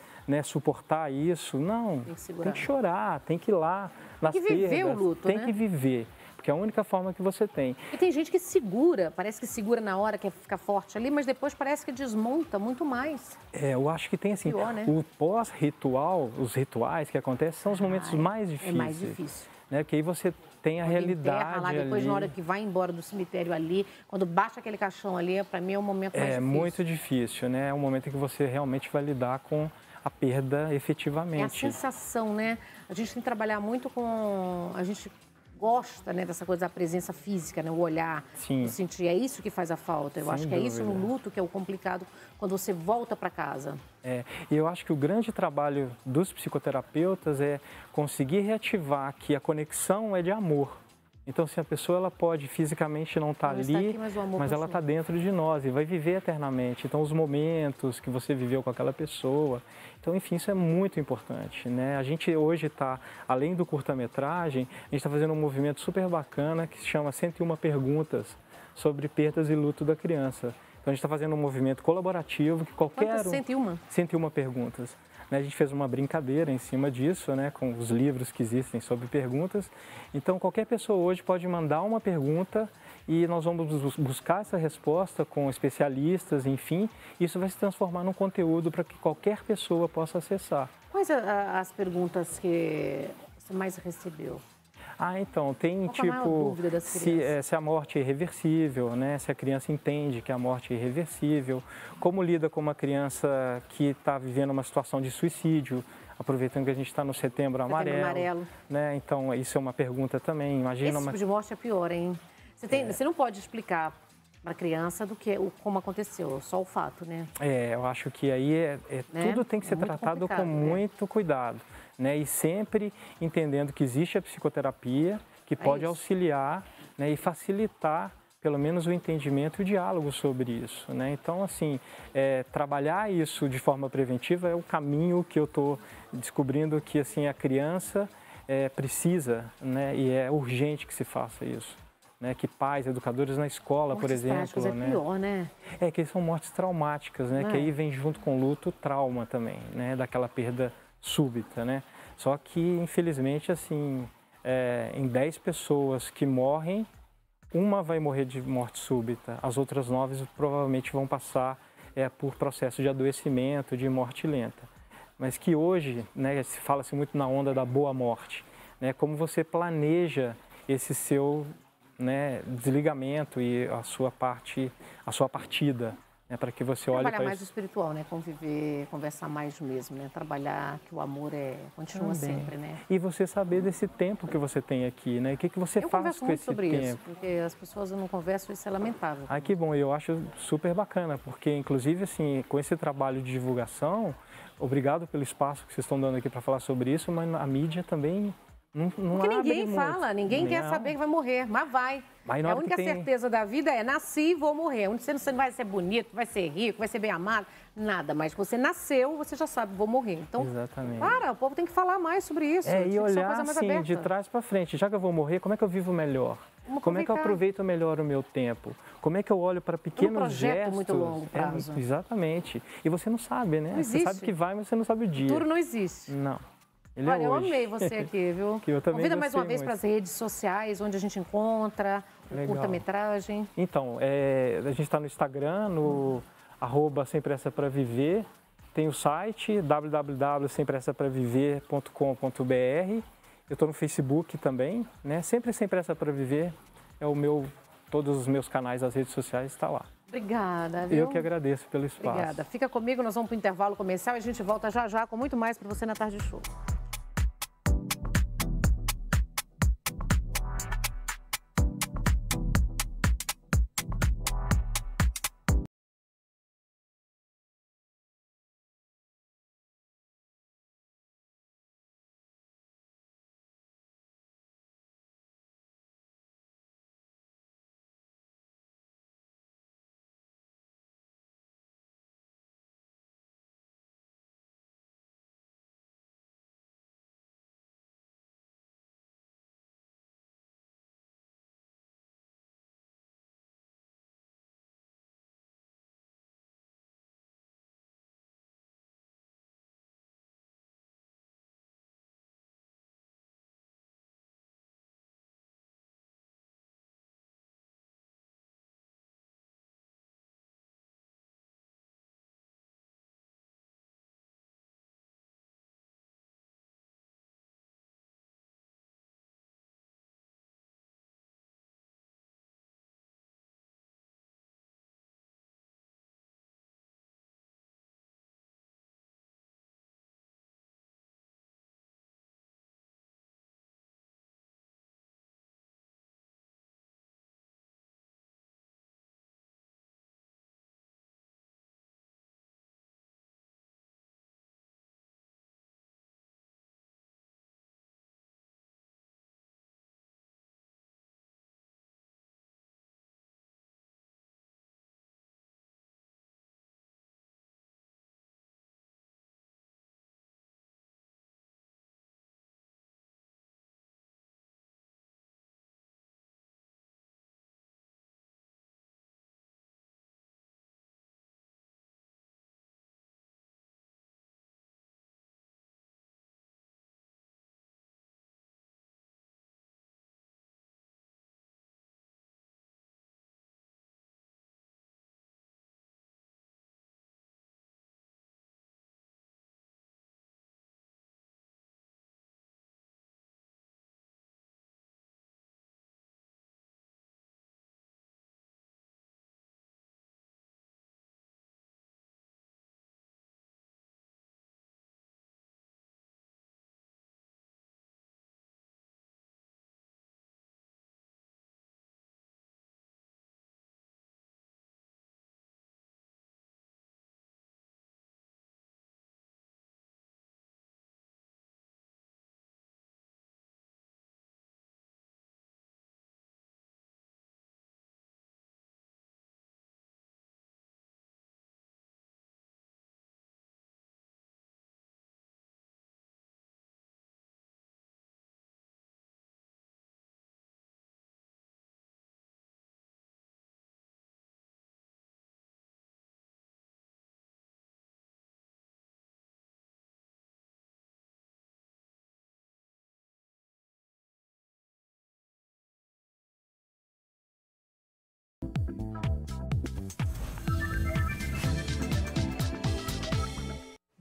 suportar isso. Não, tem que chorar, tem que ir lá nas perdas. Tem que viver o luto, tem que viver. Porque é a única forma que você tem. E tem gente que segura, parece que segura na hora, quer ficar forte ali, mas depois parece que desmonta muito mais. Eu acho que tem assim, pior, né? O pós-ritual, os rituais que acontecem são os momentos mais difíceis. É mais difícil. Né? Porque aí você tem a realidade lá, depois ali. Na hora que vai embora do cemitério ali, quando baixa aquele caixão ali, para mim é o momento mais difícil. É muito difícil, né? É um momento em que você realmente vai lidar com a perda efetivamente. É a sensação, né? A gente tem que trabalhar muito com... A gente gosta, né, dessa coisa da presença física, né, o olhar, o sentir, é isso que faz a falta. Eu acho que é isso no luto que é o complicado quando você volta para casa. E eu acho que o grande trabalho dos psicoterapeutas é conseguir reativar que a conexão é de amor. Então, se a pessoa ela pode fisicamente não estar ali, mas ela está dentro de nós e vai viver eternamente. Então, os momentos que você viveu com aquela pessoa. Então, enfim, isso é muito importante, né? A gente hoje está, além do curta-metragem, a gente está fazendo um movimento super bacana que se chama 101 Perguntas sobre perdas e luto da criança. Então, a gente está fazendo um movimento colaborativo que qualquer... Quantas? 101? 101 perguntas. A gente fez uma brincadeira em cima disso, né, com os livros que existem sobre perguntas. Então, qualquer pessoa hoje pode mandar uma pergunta e nós vamos buscar essa resposta com especialistas, enfim. Isso vai se transformar num conteúdo para que qualquer pessoa possa acessar. Quais as perguntas que você mais recebeu? Então, tem tipo, se a morte é irreversível, né? Se a criança entende que a morte é irreversível, como lida com uma criança que está vivendo uma situação de suicídio, aproveitando que a gente está no Setembro Amarelo. Né? Então, isso é uma pergunta também. Imagina Esse tipo de morte é pior, hein? Você não pode explicar para a criança como aconteceu, só o fato, né? Eu acho que aí tudo tem que ser tratado com muito cuidado. Né, e sempre entendendo que existe a psicoterapia que pode auxiliar, né, e facilitar pelo menos o entendimento e o diálogo sobre isso. Né? Então, assim, trabalhar isso de forma preventiva é o caminho que eu estou descobrindo que assim, a criança precisa, né, e é urgente que se faça isso. Né, que pais, educadores na escola, por exemplo. É pior, né? Que são mortes traumáticas, né? Que aí vem junto com o luto o trauma também, né? Daquela perda súbita, né? Só que, infelizmente, assim, em 10 pessoas que morrem, uma vai morrer de morte súbita, as outras 9 provavelmente vão passar por processo de adoecimento, de morte lenta. Mas que hoje, né, se fala-se muito na onda da boa morte, né? Como você planeja esse seu, né, desligamento e a sua partida. Para que você olhe trabalhar mais o espiritual, né? Conviver, conversar mais mesmo, né? Trabalhar que o amor continua sempre, né? E você saber desse tempo que você tem aqui, né? O que você faz com esse tempo? Eu converso muito sobre isso, porque as pessoas não conversam, isso é lamentável. Que bom, eu acho super bacana, porque inclusive assim, com esse trabalho de divulgação, obrigado pelo espaço que vocês estão dando aqui para falar sobre isso, mas a mídia também não porque ninguém fala, ninguém quer saber que vai morrer, mas vai. Aí, a única certeza da vida é nasci e vou morrer. Você não vai ser bonito, vai ser rico, vai ser bem amado, nada. Mas você nasceu, você já sabe, vou morrer. Então, exatamente. O povo tem que falar mais sobre isso. E olhar assim, de trás para frente. Já que eu vou morrer, como é que eu vivo melhor? Como é que eu aproveito melhor o meu tempo? Como é que eu olho para pequenos gestos? Muito longo prazo. Exatamente. E você não sabe, né? Não você sabe que vai, mas você não sabe o dia. O futuro não existe. Não. Olha, eu amei você aqui, viu? Que eu também Convida mais uma vez muito. para as redes sociais, onde a gente encontra o curta-metragem. Então, a gente está no Instagram, no @sempressapraviver. Tem o site www.sempressapraviver.com.br. Eu estou no Facebook também, né? Sempre Sem Pressa para Viver. Todos os meus canais, as redes sociais, está lá. Obrigada, viu? Eu que agradeço pelo espaço. Obrigada. Fica comigo, nós vamos para o intervalo comercial e a gente volta já já com muito mais para você na Tarde Show.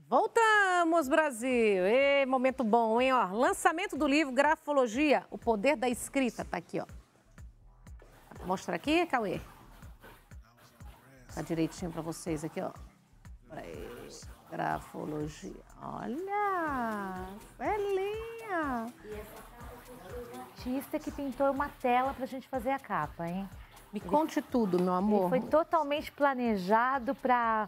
Voltamos, Brasil! Momento bom, hein? Ó, lançamento do livro Grafologia, o poder da escrita. Tá aqui, ó. Mostra aqui, Cauê. Tá direitinho para vocês aqui, ó. Aí, Grafologia. Olha! Belinha! E essa capa foi o artista que pintou uma tela pra gente fazer a capa, hein? Me conte tudo, meu amor. Ele foi totalmente planejado para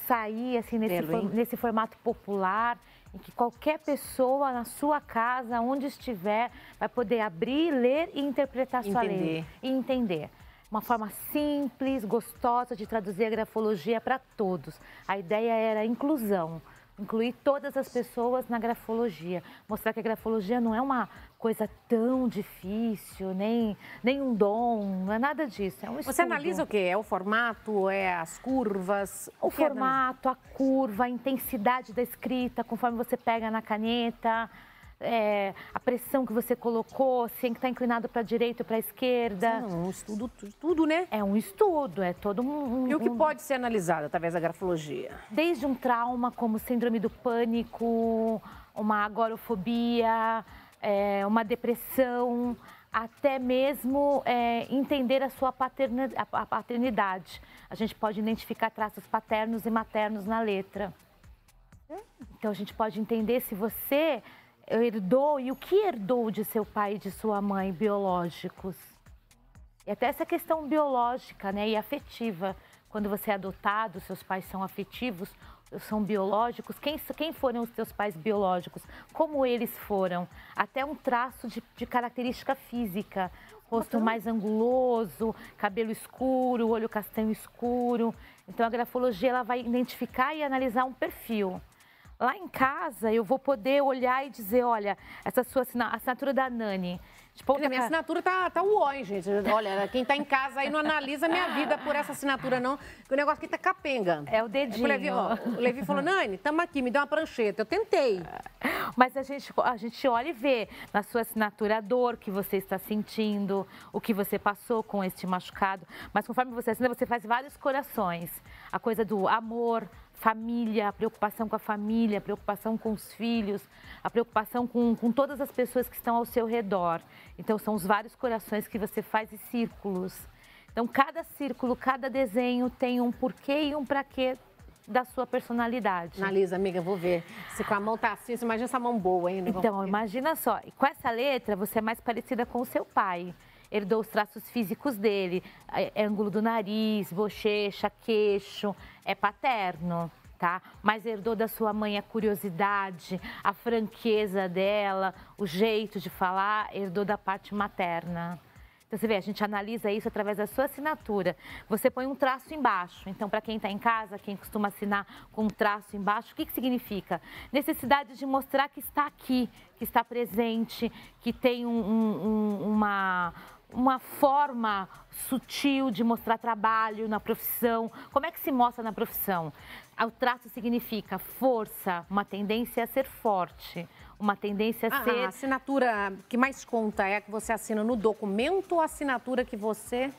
sair assim nesse formato popular. em que qualquer pessoa na sua casa, onde estiver, vai poder abrir, ler e interpretar sua lei. E entender. Uma forma simples, gostosa de traduzir a grafologia para todos. A ideia era a inclusão. Incluir todas as pessoas na grafologia. Mostrar que a grafologia não é uma coisa tão difícil, nem um dom, não é nada disso. É um estudo. Você analisa o quê? É o formato, é as curvas? O formato, a curva, a intensidade da escrita, conforme você pega na caneta, a pressão que você colocou, se está inclinado para a direita ou para a esquerda. É um estudo, tudo, né? É um estudo, é todo E o que pode ser analisado através da grafologia? Desde um trauma como síndrome do pânico, uma agorafobia, uma depressão, até mesmo entender a sua paternidade. A gente pode identificar traços paternos e maternos na letra. Então a gente pode entender se você herdou e o que herdou de seu pai e de sua mãe biológicos. E até essa questão biológica, né, e afetiva. Quando você é adotado, seus pais são afetivos, são biológicos. Quem foram os seus pais biológicos? Como eles foram? Até um traço de característica física. Rosto mais anguloso, cabelo escuro, olho castanho escuro. Então a grafologia ela vai identificar e analisar um perfil. Lá em casa, eu vou poder olhar e dizer, olha, essa sua assinatura da Nani. Tipo, minha assinatura tá uó, hein, gente? Olha, quem tá em casa aí não analisa minha vida por essa assinatura, não. O negócio aqui tá capenga. É o dedinho. O Levi falou, Nani, tamo aqui, me dá uma prancheta. Eu tentei. Mas a gente olha e vê na sua assinatura a dor que você está sentindo, o que você passou com este machucado. Mas conforme você assina, você faz vários corações. A coisa do amor, família, a preocupação com a família, a preocupação com os filhos, a preocupação com todas as pessoas que estão ao seu redor. Então, são os vários corações que você faz e círculos. Então, cada círculo, cada desenho tem um porquê e um pra quê da sua personalidade. Analisa, amiga, vou ver. Se com a mão tá assim, você imagina essa mão boa ainda. Então, imagina só. Com essa letra, você é mais parecida com o seu pai. Herdou os traços físicos dele, ângulo do nariz, bochecha, queixo, é paterno, tá? Mas herdou da sua mãe a curiosidade, a franqueza dela, o jeito de falar, herdou da parte materna. Então, você vê, a gente analisa isso através da sua assinatura. Você põe um traço embaixo. Então, para quem está em casa, quem costuma assinar com um traço embaixo, o que significa? Necessidade de mostrar que está aqui, que está presente, que tem uma forma sutil de mostrar trabalho na profissão. Como é que se mostra na profissão? O traço significa força, uma tendência a ser forte, uma tendência a ser... A assinatura que mais conta é a que você assina no documento ou a assinatura que você...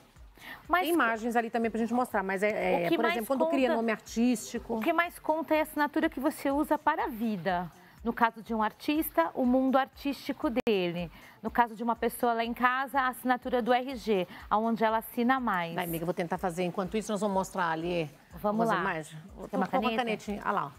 Tem imagens ali também pra gente mostrar, mas por exemplo, quando cria nome artístico... O que mais conta é a assinatura que você usa para a vida. No caso de um artista, o mundo artístico dele. No caso de uma pessoa lá em casa, a assinatura do RG, onde ela assina mais. Vai, amiga, vou tentar fazer. Enquanto isso, nós vamos mostrar ali. Vamos lá. Tem uma canetinha. Olha lá.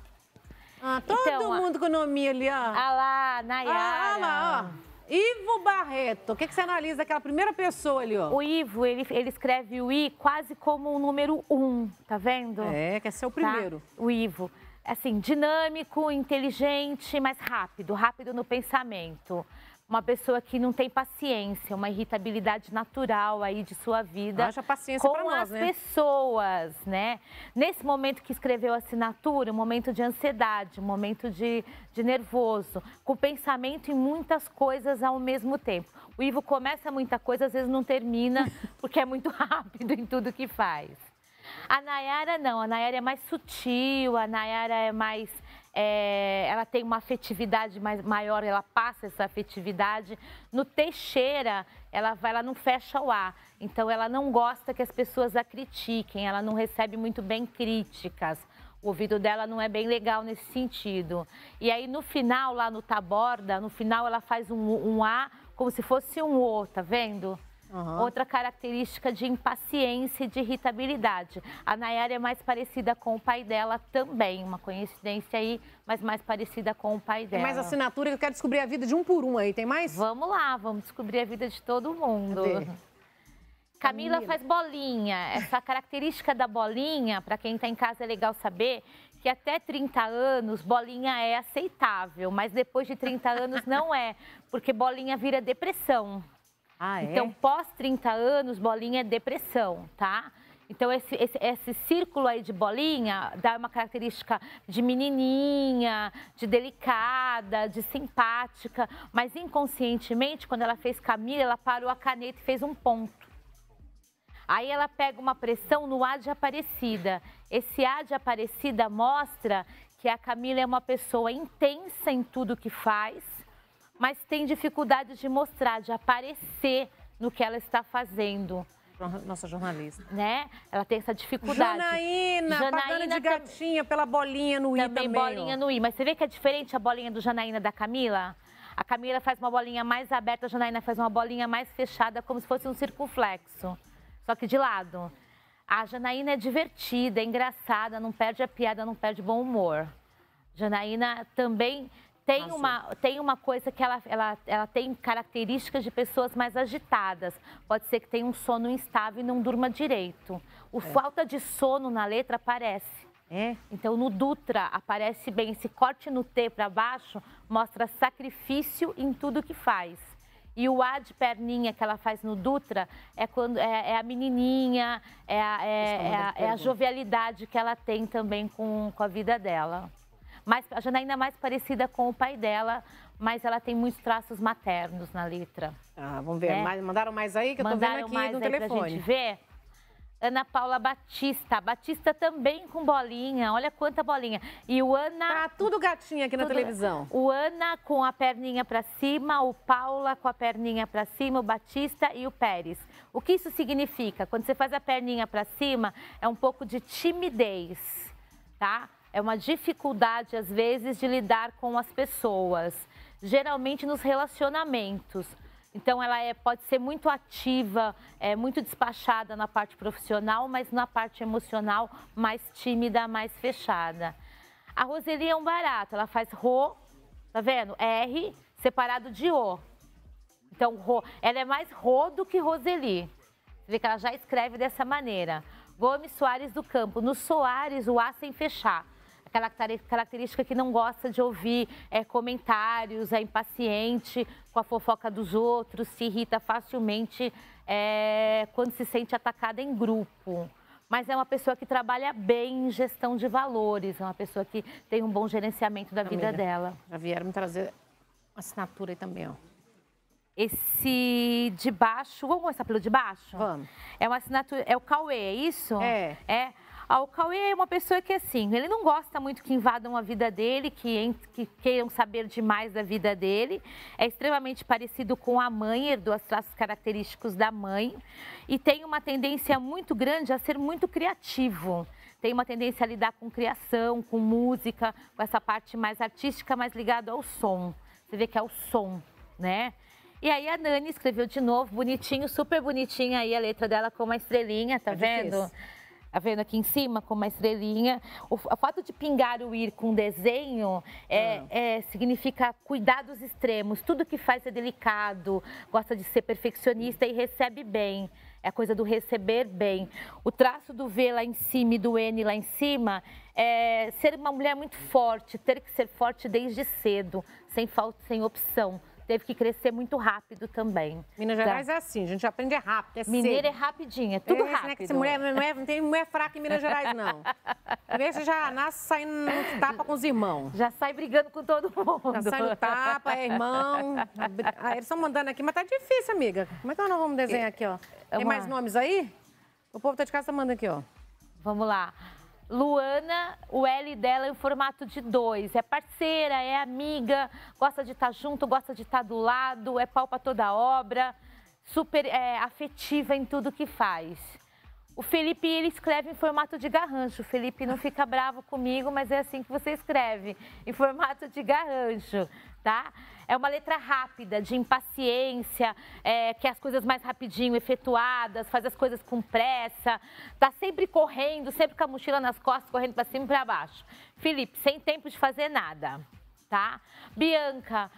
Todo mundo com o nome ali, ó. Ah lá, Nayara. Olha lá, ó. Ivo Barreto. O que você analisa daquela primeira pessoa ali, ó? O Ivo, ele escreve o I quase como o número 1, tá vendo? Quer ser o primeiro. Tá? O Ivo. Assim, dinâmico, inteligente, mas rápido no pensamento. Uma pessoa que não tem paciência, uma irritabilidade natural aí de sua vida. Haja paciência para nós, né? Com as pessoas, né? Nesse momento que escreveu a assinatura, um momento de ansiedade, um momento de nervoso, com pensamento em muitas coisas ao mesmo tempo. O Ivo começa muita coisa, às vezes não termina, porque é muito rápido em tudo que faz. A Nayara não, a Nayara é mais sutil, a Nayara é mais... ela tem uma afetividade maior, ela passa essa afetividade. No Teixeira, ela não fecha o ar, então ela não gosta que as pessoas a critiquem, ela não recebe muito bem críticas. O ouvido dela não é bem legal nesse sentido. E aí no final, lá no Taborda, no final ela faz um A como se fosse um O, tá vendo? Uhum. Outra característica de impaciência e de irritabilidade. A Nayara é mais parecida com o pai dela também, uma coincidência aí, mas mais parecida com o pai dela. Tem mais assinatura que eu quero descobrir a vida de um por um aí, tem mais? Vamos lá, vamos descobrir a vida de todo mundo. Cadê? Camila faz bolinha. Essa característica da bolinha, para quem está em casa é legal saber que até 30 anos, bolinha é aceitável, mas depois de 30 anos não é, porque bolinha vira depressão. Ah, é? Então, pós 30 anos, bolinha é depressão, tá? Então, esse círculo aí de bolinha dá uma característica de menininha, de delicada, de simpática, mas inconscientemente, quando ela fez Camila, ela parou a caneta e fez um ponto. Aí ela pega uma pressão no A de Aparecida. Esse A de Aparecida mostra que a Camila é uma pessoa intensa em tudo que faz, mas tem dificuldade de mostrar, de aparecer no que ela está fazendo. Nossa jornalista. Né? Ela tem essa dificuldade. Janaína pagando de gatinha pela bolinha no I também. Bolinha no I. Mas você vê que é diferente a bolinha do Janaína da Camila? A Camila faz uma bolinha mais aberta, a Janaína faz uma bolinha mais fechada, como se fosse um circunflexo. Só que de lado. A Janaína é divertida, é engraçada, não perde a piada, não perde bom humor. Janaína também tem uma coisa que ela tem características de pessoas mais agitadas. Pode ser que tenha um sono instável e não durma direito. Falta de sono na letra aparece. Então, no Dutra aparece bem. Esse corte no T para baixo mostra sacrifício em tudo que faz. E o A de perninha que ela faz no Dutra é a menininha, é a jovialidade que ela tem também com a vida dela. Mas a Janaína é mais parecida com o pai dela, mas ela tem muitos traços maternos na letra. Ah, vamos ver. Mandaram mais aí que eu tô vendo aqui no telefone. Pra gente ver. Ana Paula Batista. Batista também com bolinha. Olha quanta bolinha. E o Ana... Tá tudo gatinha aqui na televisão. O Ana com a perninha pra cima, o Paula com a perninha pra cima, o Batista e o Pérez. O que isso significa? Quando você faz a perninha pra cima, é um pouco de timidez, tá? É uma dificuldade, às vezes, de lidar com as pessoas. Geralmente nos relacionamentos. Então, ela pode ser muito ativa, muito despachada na parte profissional, mas na parte emocional, mais tímida, mais fechada. A Roseli é um barato, ela faz Rô, tá vendo? R separado de O. Então, ela é mais Rô do que Roseli. Você vê que ela já escreve dessa maneira. Gomes Soares do Campo. No Soares, o A sem fechar. Aquela característica que não gosta de ouvir comentários, é impaciente com a fofoca dos outros, se irrita facilmente quando se sente atacada em grupo. Mas é uma pessoa que trabalha bem em gestão de valores, é uma pessoa que tem um bom gerenciamento da vida dela. Já vieram me trazer assinatura aí também, ó. Esse de baixo, vamos começar pelo de baixo? Vamos. É uma assinatura, é o Cauê, é isso? É. O Cauê é uma pessoa que, assim, ele não gosta muito que invadam a vida dele, que queiram saber demais da vida dele. É extremamente parecido com a mãe, herdou os traços característicos da mãe. E tem uma tendência muito grande a ser muito criativo. Tem uma tendência a lidar com criação, com música, com essa parte mais artística, mais ligada ao som. Você vê que é o som, né? E aí a Nani escreveu de novo, bonitinho, super bonitinha aí a letra dela com uma estrelinha, tá vendo? Difícil. Tá vendo aqui em cima com uma estrelinha? O fato de pingar o ir com desenho significa cuidados extremos. Tudo que faz é delicado, gosta de ser perfeccionista e recebe bem. É a coisa do receber bem. O traço do V lá em cima e do N lá em cima é ser uma mulher muito forte, ter que ser forte desde cedo, sem falta, sem opção. Teve que crescer muito rápido também. Minas Gerais é assim, a gente aprende rápido, Mineiro é rapidinho, é tudo rápido. Não é que mulher, não tem mulher fraca em Minas Gerais, não. Primeiro você já nasce saindo no tapa com os irmãos. Já sai brigando com todo mundo. Já sai no tapa, é irmão. Eles estão mandando aqui, mas tá difícil, amiga. Como é que nós vamos desenhar aqui, ó? Tem mais nomes aí? O povo tá de casa tá mandando aqui, ó. Vamos lá. Luana, o L dela é em formato de 2. É parceira, é amiga, gosta de estar junto, gosta de estar do lado, é pau pra toda obra, super afetiva em tudo que faz. O Felipe, ele escreve em formato de garrancho. O Felipe não fica bravo comigo, mas é assim que você escreve, em formato de garrancho, tá? É uma letra rápida, de impaciência, quer as coisas mais rapidinho efetuadas, faz as coisas com pressa, tá sempre correndo, sempre com a mochila nas costas, correndo para cima e para baixo. Felipe, sem tempo de fazer nada. tá? Bianca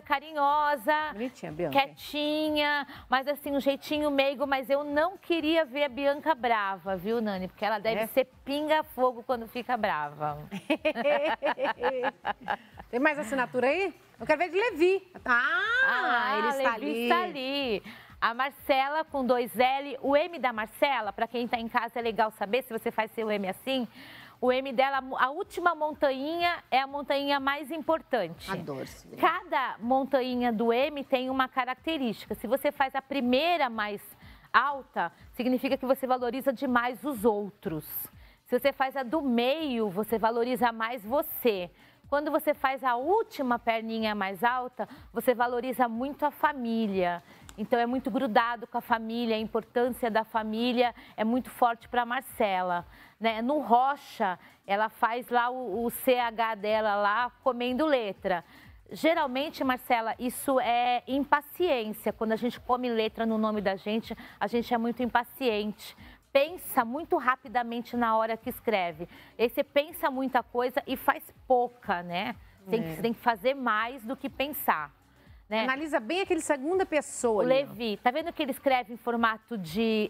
carinhosa, Bonitinha, Bianca. quietinha, mas assim, um jeitinho meigo, mas eu não queria ver a Bianca brava, viu, Nani? Porque ela deve ser pinga-fogo quando fica brava. Tem mais assinatura aí? Eu quero ver de Levi. Ele está Levi ali. está ali. A Marcela com 2 L. O M da Marcela, para quem está em casa, é legal saber, se você faz seu M assim, o M dela, a última montanha é a montanha mais importante. Adoro isso. Cada montanha do M tem uma característica. Se você faz a primeira mais alta, significa que você valoriza demais os outros. Se você faz a do meio, você valoriza mais você. Quando você faz a última perninha mais alta, você valoriza muito a família. Então, é muito grudado com a família, a importância da família é muito forte para a Marcela. Né? No Rocha, ela faz lá o CH dela lá, comendo letra. Geralmente, Marcela, isso é impaciência. Quando a gente come letra no nome da gente, a gente é muito impaciente. Pensa muito rapidamente na hora que escreve. Aí você pensa muita coisa e faz pouca, né? Você tem que fazer mais do que pensar. Né? Analisa bem aquele segunda pessoa. O Levi, tá vendo que ele escreve em formato de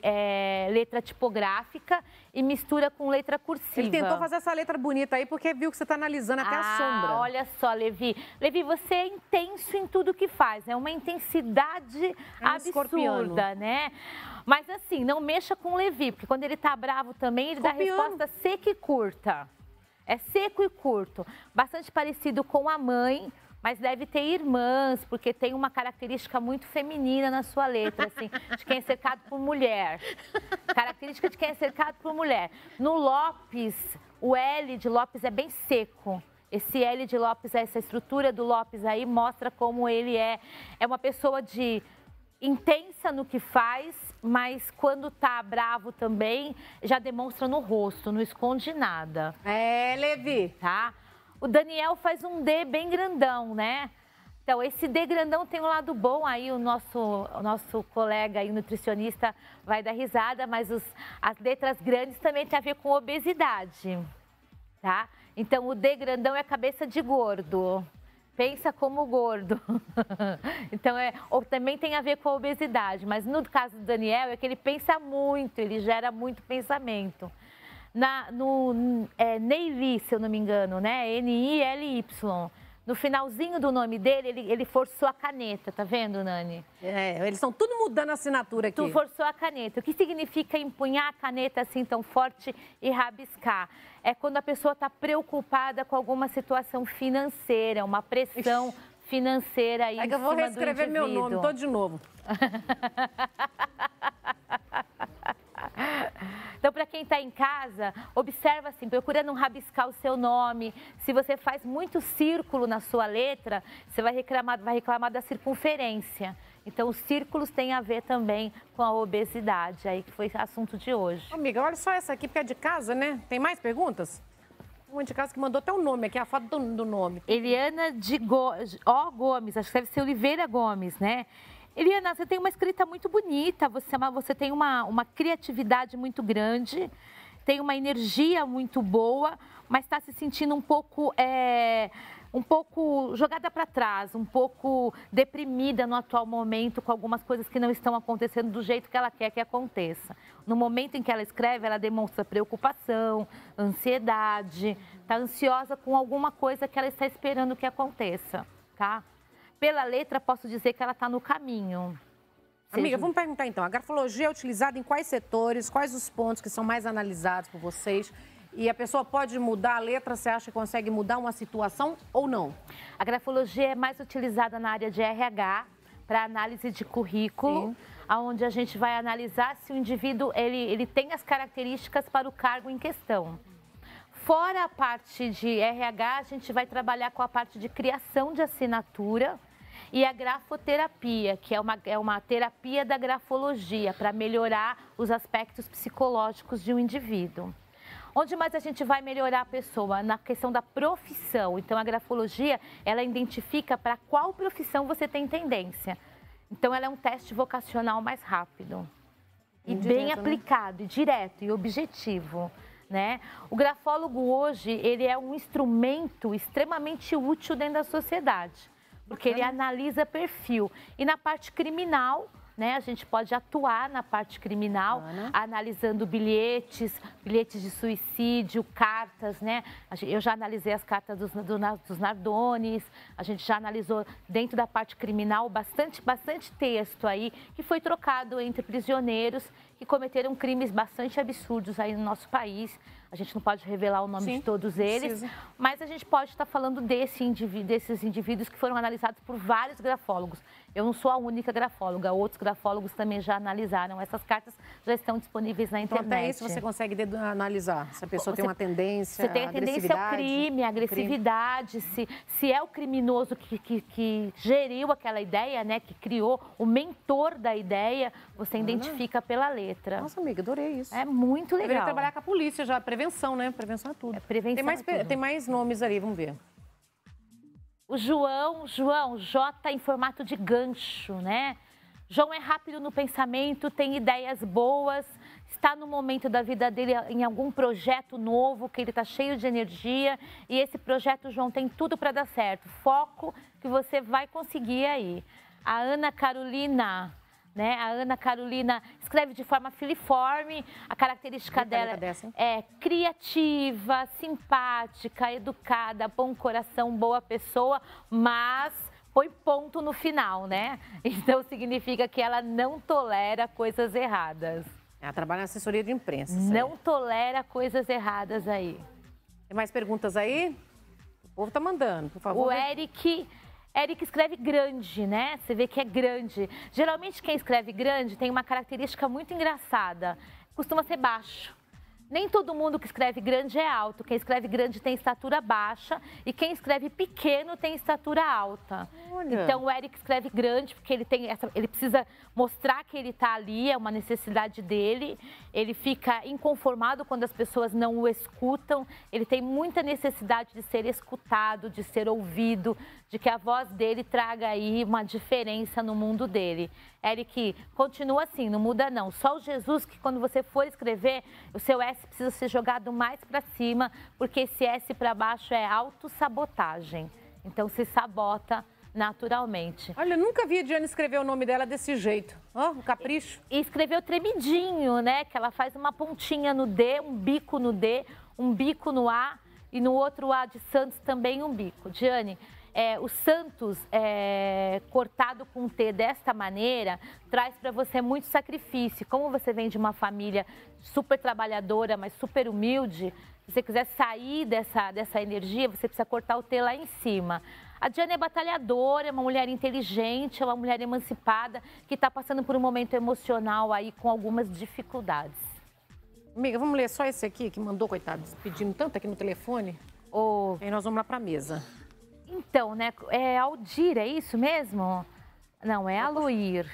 letra tipográfica e mistura com letra cursiva? Ele tentou fazer essa letra bonita aí porque viu que você está analisando até a sombra. Olha só, Levi. Levi, você é intenso em tudo que faz. É uma intensidade absurda, né? Mas assim, não mexa com o Levi, porque quando ele tá bravo também, ele dá resposta seca e curta. É seco e curto. Bastante parecido com a mãe, mas deve ter irmãs, porque tem uma característica muito feminina na sua letra, assim, de quem é cercado por mulher. Característica de quem é cercado por mulher. No Lopes, o L de Lopes é bem seco. Esse L de Lopes, essa estrutura do Lopes aí, mostra como ele é uma pessoa intensa no que faz, mas quando tá bravo também, já demonstra no rosto, não esconde nada. Levi. Tá? O Daniel faz um D bem grandão, né? Então, esse D grandão tem um lado bom, aí o nosso colega aí, nutricionista, vai dar risada, mas as letras grandes também tem a ver com obesidade, tá? Então, o D grandão é cabeça de gordo. Pensa como gordo. Então, ou também tem a ver com a obesidade, mas no caso do Daniel é que ele pensa muito, ele gera muito pensamento. Neili, se eu não me engano, né? N-I-L-Y. No finalzinho do nome dele, ele forçou a caneta, tá vendo, Nani? Eles estão tudo mudando a assinatura aqui. Tu forçou a caneta. O que significa empunhar a caneta assim tão forte e rabiscar? É quando a pessoa está preocupada com alguma situação financeira, uma pressão financeira aí em cima do indivíduo. É que eu vou reescrever meu nome todo de novo. Então, para quem está em casa, observa assim, procura não rabiscar o seu nome. Se você faz muito círculo na sua letra, você vai reclamar da circunferência. Então, os círculos têm a ver também com a obesidade, aí que foi assunto de hoje. Amiga, olha só essa aqui, porque é de casa, né? Tem mais perguntas? Uma de casa que mandou até o nome aqui, a foto do nome. Eliana Gomes, acho que deve ser Oliveira Gomes, né? Eliana, você tem uma escrita muito bonita, você tem uma criatividade muito grande, tem uma energia muito boa, mas está se sentindo um pouco jogada para trás, um pouco deprimida no atual momento, com algumas coisas que não estão acontecendo do jeito que ela quer que aconteça. No momento em que ela escreve, ela demonstra preocupação, ansiedade, está ansiosa com alguma coisa que ela está esperando que aconteça, tá? Pela letra, posso dizer que ela está no caminho. Amiga, vamos perguntar então, a grafologia é utilizada em quais setores, quais os pontos que são mais analisados por vocês? E a pessoa pode mudar a letra, você acha que consegue mudar uma situação ou não? A grafologia é mais utilizada na área de RH, para análise de currículo, onde a gente vai analisar se o indivíduo ele tem as características para o cargo em questão. Fora a parte de RH, a gente vai trabalhar com a parte de criação de assinatura e a grafoterapia, que é uma terapia da grafologia para melhorar os aspectos psicológicos de um indivíduo. Onde mais a gente vai melhorar a pessoa? Na questão da profissão. Então, a grafologia, ela identifica para qual profissão você tem tendência. Então, ela é um teste vocacional mais rápido. E bem aplicado, e direto, e objetivo. né? O grafólogo hoje, ele é um instrumento extremamente útil dentro da sociedade, porque ele analisa perfil. E na parte criminal, né, a gente pode atuar na parte criminal, analisando bilhetes de suicídio, cartas, né? Eu já analisei as cartas dos Nardones, a gente já analisou dentro da parte criminal bastante texto aí que foi trocado entre prisioneiros que cometeram crimes bastante absurdos aí no nosso país. A gente não pode revelar o nome de todos eles, mas a gente pode estar falando desses indivíduos que foram analisados por vários grafólogos. Eu não sou a única grafóloga, outros grafólogos também já analisaram. Essas cartas já estão disponíveis na internet. Então, até isso você consegue analisar, se a pessoa tem uma tendência, você tem a tendência ao crime, a agressividade, se é o criminoso que geriu aquela ideia, né, que criou, o mentor da ideia, você identifica pela letra. Nossa, amiga, adorei isso. É muito legal. Deveria trabalhar com a polícia já, prevenção, né? Prevenção é tudo. Tem mais nomes ali, vamos ver. O João, J em formato de gancho, né? João é rápido no pensamento, tem ideias boas, está no momento da vida dele em algum projeto novo, que ele está cheio de energia. E esse projeto, João, tem tudo para dar certo. Foco que você vai conseguir aí. A Ana Carolina... né? A Ana Carolina escreve de forma filiforme, a característica dela é criativa, simpática, educada, bom coração, boa pessoa, mas põe ponto no final, né? Então significa que ela não tolera coisas erradas. Ela trabalha na assessoria de imprensa. Não tolera coisas erradas aí. Tem mais perguntas aí? O povo tá mandando, por favor. O Eric escreve grande, né? Você vê que é grande. Geralmente quem escreve grande tem uma característica muito engraçada. Costuma ser baixo. Nem todo mundo que escreve grande é alto. Quem escreve grande tem estatura baixa e quem escreve pequeno tem estatura alta. Olha. Então o Eric escreve grande porque ele precisa mostrar que ele está ali, é uma necessidade dele. Ele fica inconformado quando as pessoas não o escutam. Ele tem muita necessidade de ser escutado, de ser ouvido, de que a voz dele traga aí uma diferença no mundo dele. Eric, continua assim, não muda não. Só o Jesus que quando você for escrever, o seu S precisa ser jogado mais para cima, porque esse S para baixo é autossabotagem. Então se sabota naturalmente. Olha, eu nunca vi a Diana escrever o nome dela desse jeito. Ó, um capricho. E escreveu tremidinho, né? Que ela faz uma pontinha no D, um bico no D, um bico no A e no outro A de Santos também um bico. Diane, o Santos cortado com T desta maneira traz para você muito sacrifício. Como você vem de uma família super trabalhadora, mas super humilde, se você quiser sair dessa energia, você precisa cortar o T lá em cima. A Diana é batalhadora, é uma mulher inteligente, é uma mulher emancipada que está passando por um momento emocional aí com algumas dificuldades. Amiga, vamos ler só esse aqui que mandou, coitado, pedindo tanto aqui no telefone. E aí nós vamos lá para a mesa. Então, né, é Aldir, é isso mesmo? Não, é Aloir.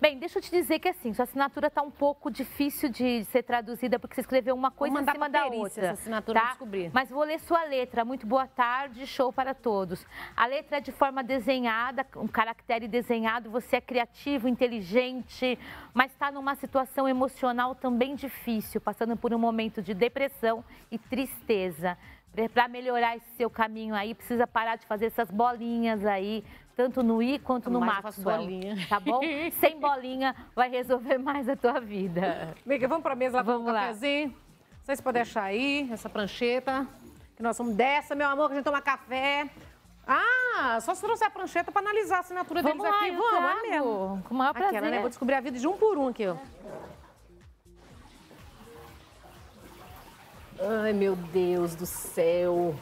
Bem, deixa eu te dizer que assim, sua assinatura está um pouco difícil de ser traduzida, porque você escreveu uma coisa em cima da outra. Essa assinatura tá? Descobrir. Mas vou ler sua letra. Muito boa tarde, show para todos. A letra é de forma desenhada, um caractere desenhado. Você é criativo, inteligente, mas está numa situação emocional também difícil, passando por um momento de depressão e tristeza. Para melhorar esse seu caminho aí, precisa parar de fazer essas bolinhas aí, tanto no I quanto no Maxwell, tá bom? Sem bolinha vai resolver mais a tua vida. Amiga, vamos para a mesa lá com um cafezinho? Vocês podem achar aí essa prancheta, que nós somos dessa, meu amor, que a gente toma café. Ah, só se trouxer a prancheta para analisar a assinatura deles aqui. Vamos, é mesmo. Com o maior prazer. Aquela, né? Vou descobrir a vida de um por um aqui, ó. Ai, meu Deus do céu.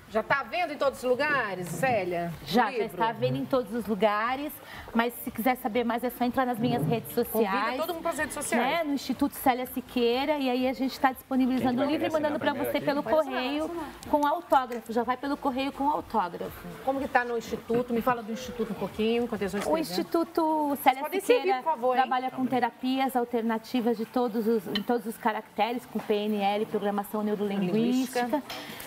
Já está vendo em todos os lugares, Célia? Já está vendo em todos os lugares, mas se quiser saber mais é só entrar nas minhas redes sociais. Convida todo mundo para as redes sociais. Né? No Instituto Célia Siqueira, e aí a gente está disponibilizando o livro e mandando para você pelo correio com autógrafo. Já vai pelo correio com autógrafo. Como que está no Instituto? Me fala do Instituto um pouquinho, O Instituto Célia Siqueira trabalha com terapias alternativas de todos os caracteres, com PNL, programação neurolinguística.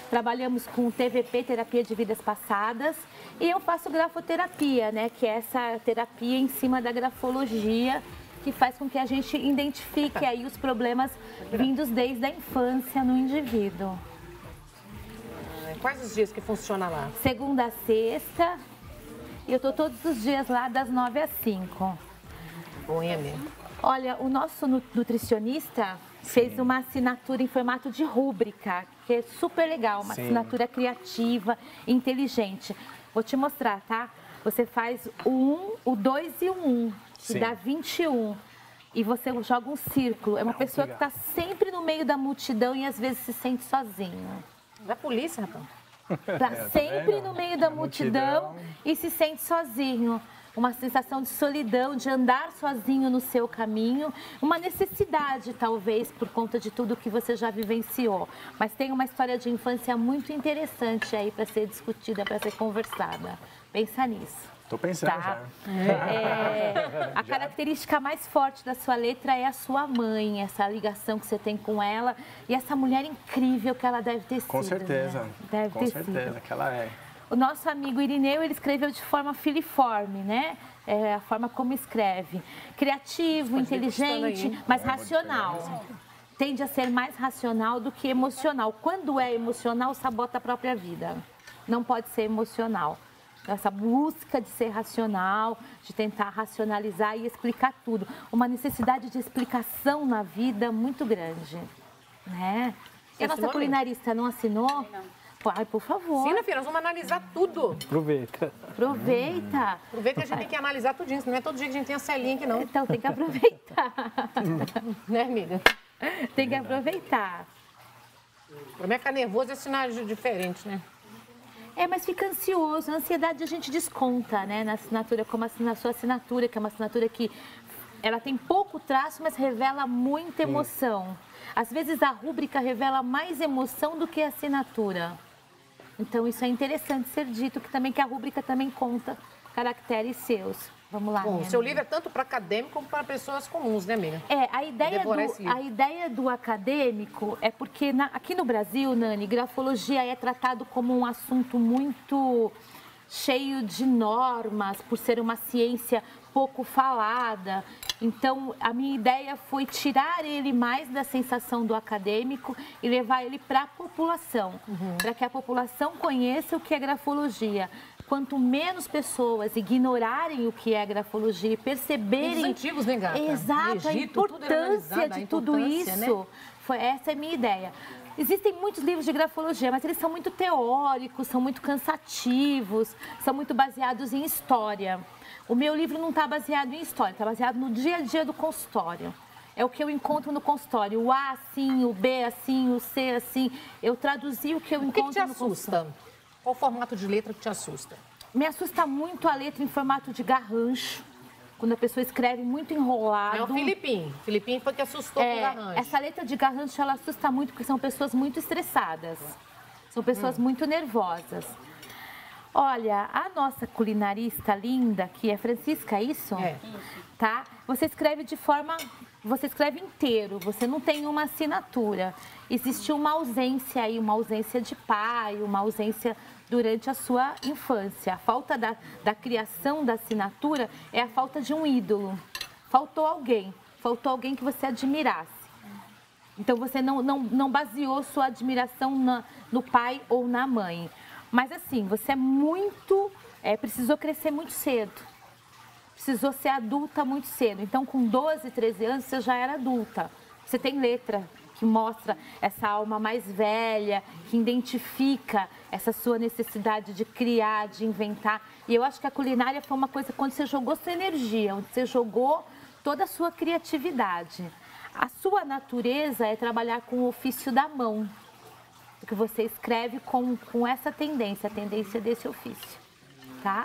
Trabalhamos com TVP, terapia de vidas passadas, e eu faço grafoterapia, né, que é essa terapia em cima da grafologia, que faz com que a gente identifique aí os problemas vindos desde a infância no indivíduo. Quais os dias que funciona lá? Segunda a sexta, e eu estou todos os dias lá das 9 às 5. Bom, é mesmo. Olha, o nosso nutricionista fez uma assinatura em formato de rúbrica, que é super legal, uma assinatura criativa, inteligente. Vou te mostrar, tá? Você faz o 1, o 2 e o 1, que dá 21. E você joga um círculo. É uma pessoa que está sempre no meio da multidão e às vezes se sente sozinho. Da polícia, rapaz. Está sempre no meio da multidão e se sente sozinho. Uma sensação de solidão, de andar sozinho no seu caminho, uma necessidade, talvez, por conta de tudo que você já vivenciou. Mas tem uma história de infância muito interessante aí para ser discutida, para ser conversada. Pensa nisso. Tô pensando já. A característica mais forte da sua letra é a sua mãe, essa ligação que você tem com ela e essa mulher incrível que ela deve ter sido. Com certeza. Né? Deve com ter certeza sido. que ela é. O nosso amigo Irineu, ele escreveu de forma filiforme, né? É a forma como escreve. Criativo, inteligente, mas racional. Tende a ser mais racional do que emocional. Quando é emocional, sabota a própria vida. Não pode ser emocional. Essa busca de ser racional, de tentar racionalizar e explicar tudo. Uma necessidade de explicação na vida muito grande, né? E a nossa culinarista não assinou? Não. Ai, por favor. Sim, minha filha, nós vamos analisar tudo. Aproveita. Aproveita. Aproveita que a gente tem que analisar tudinho, não é todo dia que a gente tem a celinha aqui, não. Então tem que aproveitar. Né, amiga? Tem que aproveitar. Pra mim, ficar nervoso é sinal diferente, né? É, mas fica ansioso. A ansiedade a gente desconta, né? Na assinatura, como na sua assinatura, que é uma assinatura que ela tem pouco traço, mas revela muita emoção. Às vezes a rúbrica revela mais emoção do que a assinatura. Então isso é interessante ser dito, que a rúbrica também conta caracteres seus. Vamos lá. Bom, o seu livro é tanto para acadêmico como para pessoas comuns, né, amiga? A ideia do acadêmico é porque aqui no Brasil, Nani, grafologia é tratado como um assunto muito cheio de normas, por ser uma ciência pouco falada. Então, a minha ideia foi tirar ele mais da sensação do acadêmico e levar ele para a população, para que a população conheça o que é grafologia. Quanto menos pessoas ignorarem o que é grafologia e perceberem... Os antigos, né, gata? Exato, a importância de tudo isso. Né? Essa é a minha ideia. Existem muitos livros de grafologia, mas eles são muito teóricos, são muito cansativos, são muito baseados em história. O meu livro não está baseado em história, está baseado no dia a dia do consultório. É o que eu encontro no consultório. O A assim, o B assim, o C assim. Eu traduzi o que eu encontro no consultório. O que te assusta? Qual o formato de letra que te assusta? Me assusta muito a letra em formato de garrancho. Quando a pessoa escreve muito enrolado. É o Filipinho. O Filipinho foi que assustou com o garrancho. Essa letra de garrancho, ela assusta muito porque são pessoas muito estressadas. São pessoas muito nervosas. Olha, a nossa culinarista linda, que é Francisca, é isso? É. Tá? Você escreve você escreve inteiro, você não tem uma assinatura. Existe uma ausência aí, uma ausência de pai, uma ausência durante a sua infância. A falta da criação da assinatura é a falta de um ídolo. Faltou alguém que você admirasse. Então você não baseou sua admiração no pai ou na mãe. Mas assim, você precisou crescer muito cedo. Precisou ser adulta muito cedo. Então com 12, 13 anos você já era adulta. Você tem letra que mostra essa alma mais velha, que identifica essa sua necessidade de criar, de inventar. E eu acho que a culinária foi uma coisa quando você jogou sua energia, onde você jogou toda a sua criatividade. A sua natureza é trabalhar com o ofício da mão, que você escreve com essa tendência, a tendência desse ofício, tá?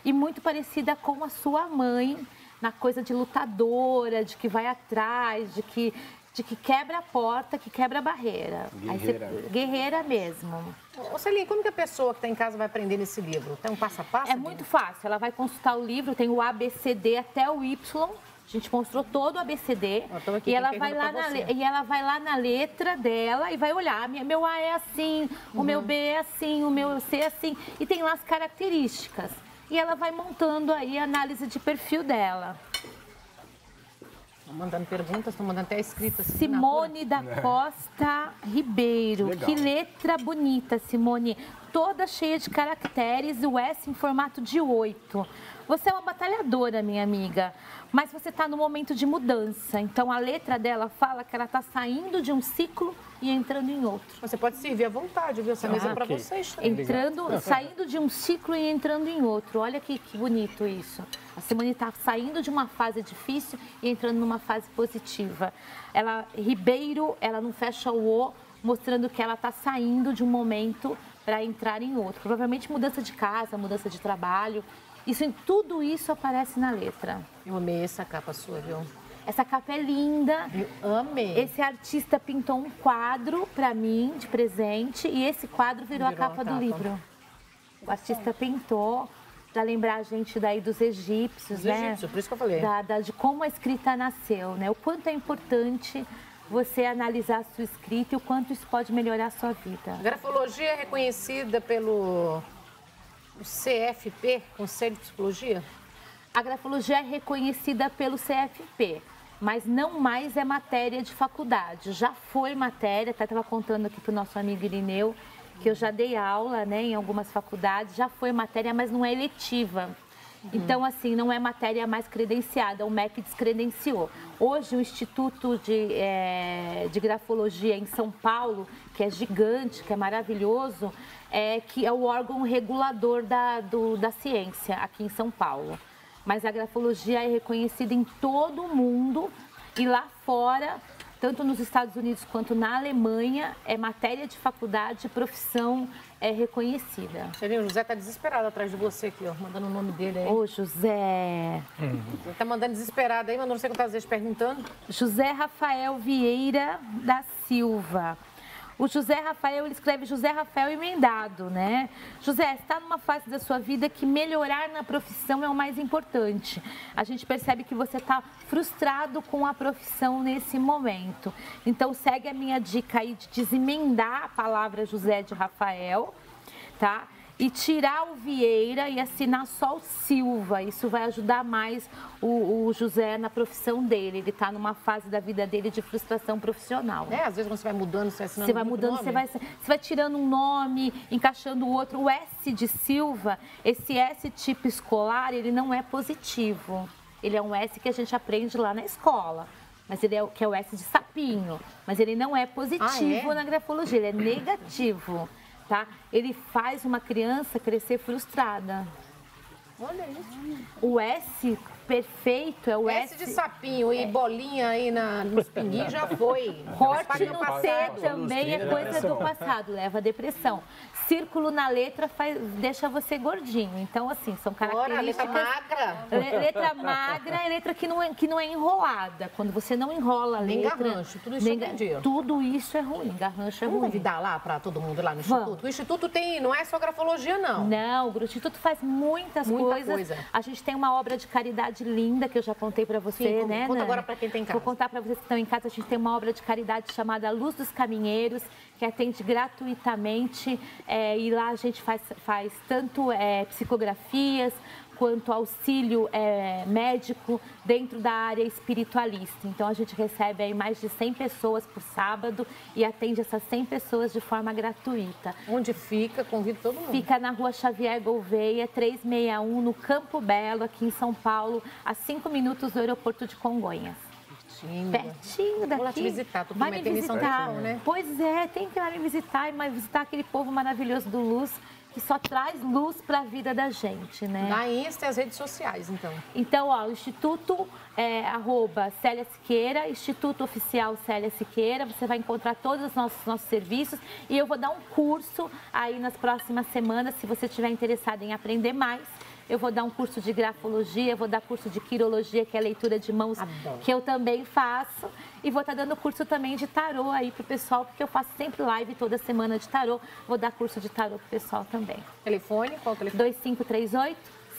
E muito parecida com a sua mãe, na coisa de lutadora, de que vai atrás, de que quebra a porta, que quebra a barreira. Guerreira. Guerreira mesmo. Ô Celinha, como que a pessoa que está em casa vai aprender nesse livro? Tem um passo a passo? É muito fácil. Ela vai consultar o livro, tem o ABCD até o Y. A gente mostrou todo o ABCD. Aqui, e ela vai lá na letra dela e vai olhar. Meu A é assim, o meu B é assim, o meu C é assim. E tem lá as características. E ela vai montando aí a análise de perfil dela. mandando perguntas, estão mandando até escrita. Simone da Costa Ribeiro. Legal. Que letra bonita, Simone. Toda cheia de caracteres, o S em formato de 8. Você é uma batalhadora, minha amiga, mas você está no momento de mudança. Então, a letra dela fala que ela está saindo de um ciclo e entrando em outro. Você pode servir à vontade, viu? Essa mesa é para vocês também. Saindo de um ciclo e entrando em outro. Olha que bonito isso. A Simone está saindo de uma fase difícil e entrando numa fase positiva. Ribeiro, ela não fecha o O, mostrando que ela está saindo de um momento para entrar em outro. Provavelmente mudança de casa, mudança de trabalho. Tudo isso aparece na letra. Eu amei essa capa sua, viu? Essa capa é linda. Eu amei. Esse artista pintou um quadro para mim de presente e esse quadro virou a capa do livro. O artista pintou para lembrar a gente daí dos egípcios, né? Por isso que eu falei. De como a escrita nasceu, né? O quanto é importante você analisar a sua escrita e o quanto isso pode melhorar a sua vida. A grafologia é reconhecida pelo CFP, Conselho de Psicologia? A grafologia é reconhecida pelo CFP, mas não mais é matéria de faculdade. Já foi matéria, até estava contando aqui para o nosso amigo Irineu, que eu já dei aula, né, em algumas faculdades, já foi matéria, mas não é eletiva. Então, assim, não é matéria mais credenciada, o MEC descredenciou. Hoje, o Instituto de Grafologia em São Paulo, que é gigante, que é maravilhoso, que é o órgão regulador da ciência aqui em São Paulo. Mas a grafologia é reconhecida em todo o mundo e lá fora, tanto nos Estados Unidos quanto na Alemanha, é matéria de faculdade, profissão reconhecida. Cheirinho, o José tá desesperado atrás de você aqui, ó, mandando o nome dele aí. Ô, José! Ele tá mandando desesperado aí, mandou não sei quantas vezes perguntando. José Rafael Vieira da Silva. O José Rafael, ele escreve José Rafael emendado, né? José, você está numa fase da sua vida que melhorar na profissão é o mais importante. A gente percebe que você está frustrado com a profissão nesse momento. Então, segue a minha dica aí de desemendar a palavra José de Rafael, tá? E tirar o Vieira e assinar só o Silva. Isso vai ajudar mais o José na profissão dele. Ele está numa fase da vida dele de frustração profissional. Às vezes quando você vai mudando, você vai assinando Você vai mudando, você vai tirando um nome, encaixando o outro. O S de Silva, esse S tipo escolar, ele não é positivo. Ele é um S que a gente aprende lá na escola. Mas ele que é o S de sapinho. Mas ele não é positivo na grafologia, ele é negativo. Tá? Ele faz uma criança crescer frustrada. Olha isso. O S perfeito é o S de sapinho e bolinha aí nos pinguinhos já foi. Corte no T também é coisa do passado, leva a depressão. Círculo na letra deixa você gordinho. Então, assim, são características... Letra magra. Letra magra é letra que não é enrolada. Quando você não enrola a nem letra... garrancho, tudo isso entendi. Tudo isso é ruim, garrancho é ruim. Vamos convidar lá para todo mundo lá no Instituto? O Instituto não é só grafologia, não. Não, o Instituto faz muita coisa. A gente tem uma obra de caridade linda que eu já contei para você, sim, né? Conta agora para quem tem em casa. Vou contar para vocês que estão em casa. A gente tem uma obra de caridade chamada Luz dos Caminheiros, que atende gratuitamente e lá a gente faz tanto psicografias quanto auxílio médico dentro da área espiritualista. Então, a gente recebe aí mais de 100 pessoas por sábado e atende essas 100 pessoas de forma gratuita. Onde fica? Convido todo mundo. Fica na Rua Xavier Gouveia, 361, no Campo Belo, aqui em São Paulo, a 5 minutos do aeroporto de Congonhas. Pertinho daqui. Vou lá te visitar, vai me visitar, né? Pois é, tem que ir lá me visitar e visitar aquele povo maravilhoso do Luz, que só traz luz para a vida da gente, né? Na Insta e as redes sociais, então. Então, ó, o Instituto @Célia Siqueira, Instituto Oficial Célia Siqueira, você vai encontrar todos os nossos serviços e eu vou dar um curso aí nas próximas semanas, se você estiver interessado em aprender mais. Eu vou dar um curso de grafologia, vou dar curso de quirologia, que é a leitura de mãos, que eu também faço. E vou estar dando curso também de tarô aí pro pessoal, porque eu faço sempre live toda semana de tarô. Vou dar curso de tarô pro pessoal também. Telefone? Qual o telefone?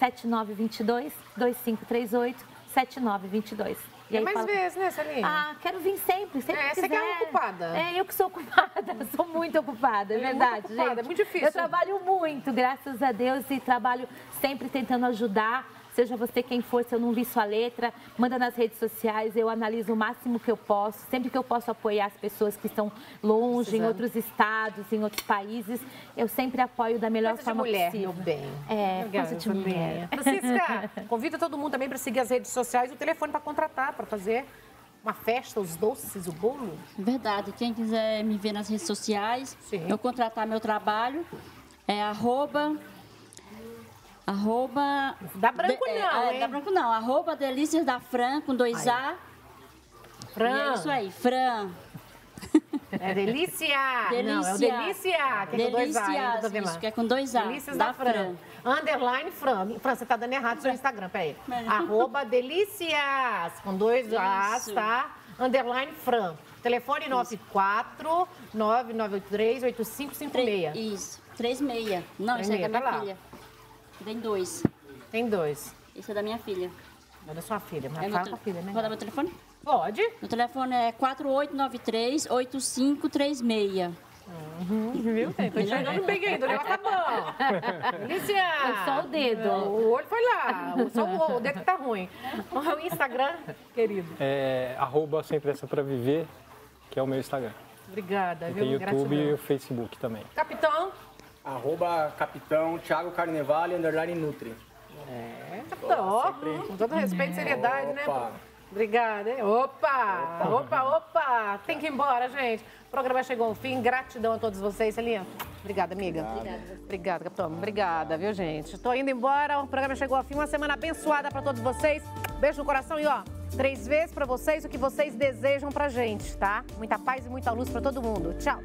2538-7922, 2538-7922. E aí mais vezes, né, Celinha? Quero vir sempre que você que é ocupada. Eu que sou ocupada, sou muito ocupada, é verdade, gente. É muito difícil. Eu trabalho muito, graças a Deus, e trabalho sempre tentando ajudar, seja você quem for, se eu não li sua letra, manda nas redes sociais, eu analiso o máximo que eu posso. Sempre que eu posso apoiar as pessoas que estão longe, em outros estados, em outros países, eu sempre apoio da melhor forma possível. Meu bem. Coisa de mulher. Francisca, convida todo mundo também para seguir as redes sociais e o telefone para contratar, para fazer uma festa, os doces, o bolo. Verdade. Quem quiser me ver nas redes sociais, eu contratar meu trabalho, é arroba... Dá branco não, hein? Dá branco não. Arroba Delícias da Fran, com 2A. Fran. E é isso aí, Fran. É delícia. Não, é o delícia, que é com 2A. Tô vendo lá. Isso, que é com 2A. Delícias da Fran. Underline Fran. Fran, você tá dando errado no seu Instagram, peraí. Arroba Delícias, com 2As, tá? Underline Fran. Telefone 94-9983-8556. Isso, 36. Não, isso é da minha filha. Tem 2. Tem 2. Esse é da minha filha. É da sua filha, mas É fala com a filha, né? Pode dar meu telefone? Pode. Meu telefone é 4893-8536. Viu? Tô enxergando bem ainda, o negócio tá bom. Delícia! Foi só o dedo. O olho foi lá, só o dedo que tá ruim. O Instagram, querido? É @sempre essa pra viver, que é o meu Instagram. Obrigada, viu? Tem YouTube e o Facebook também. Capitão? @capitão Thiago Carnevale, _nutri. Capitão, com todo respeito e seriedade, né? Obrigada, hein? Opa! Tem que ir embora, gente. O programa chegou ao fim. Gratidão a todos vocês. Celinha, obrigada, amiga. Obrigada, capitão. Obrigada, viu, gente? Tô indo embora. O programa chegou ao fim. Uma semana abençoada pra todos vocês. Beijo no coração e, ó, 3 vezes pra vocês o que vocês desejam pra gente, tá? Muita paz e muita luz pra todo mundo. Tchau.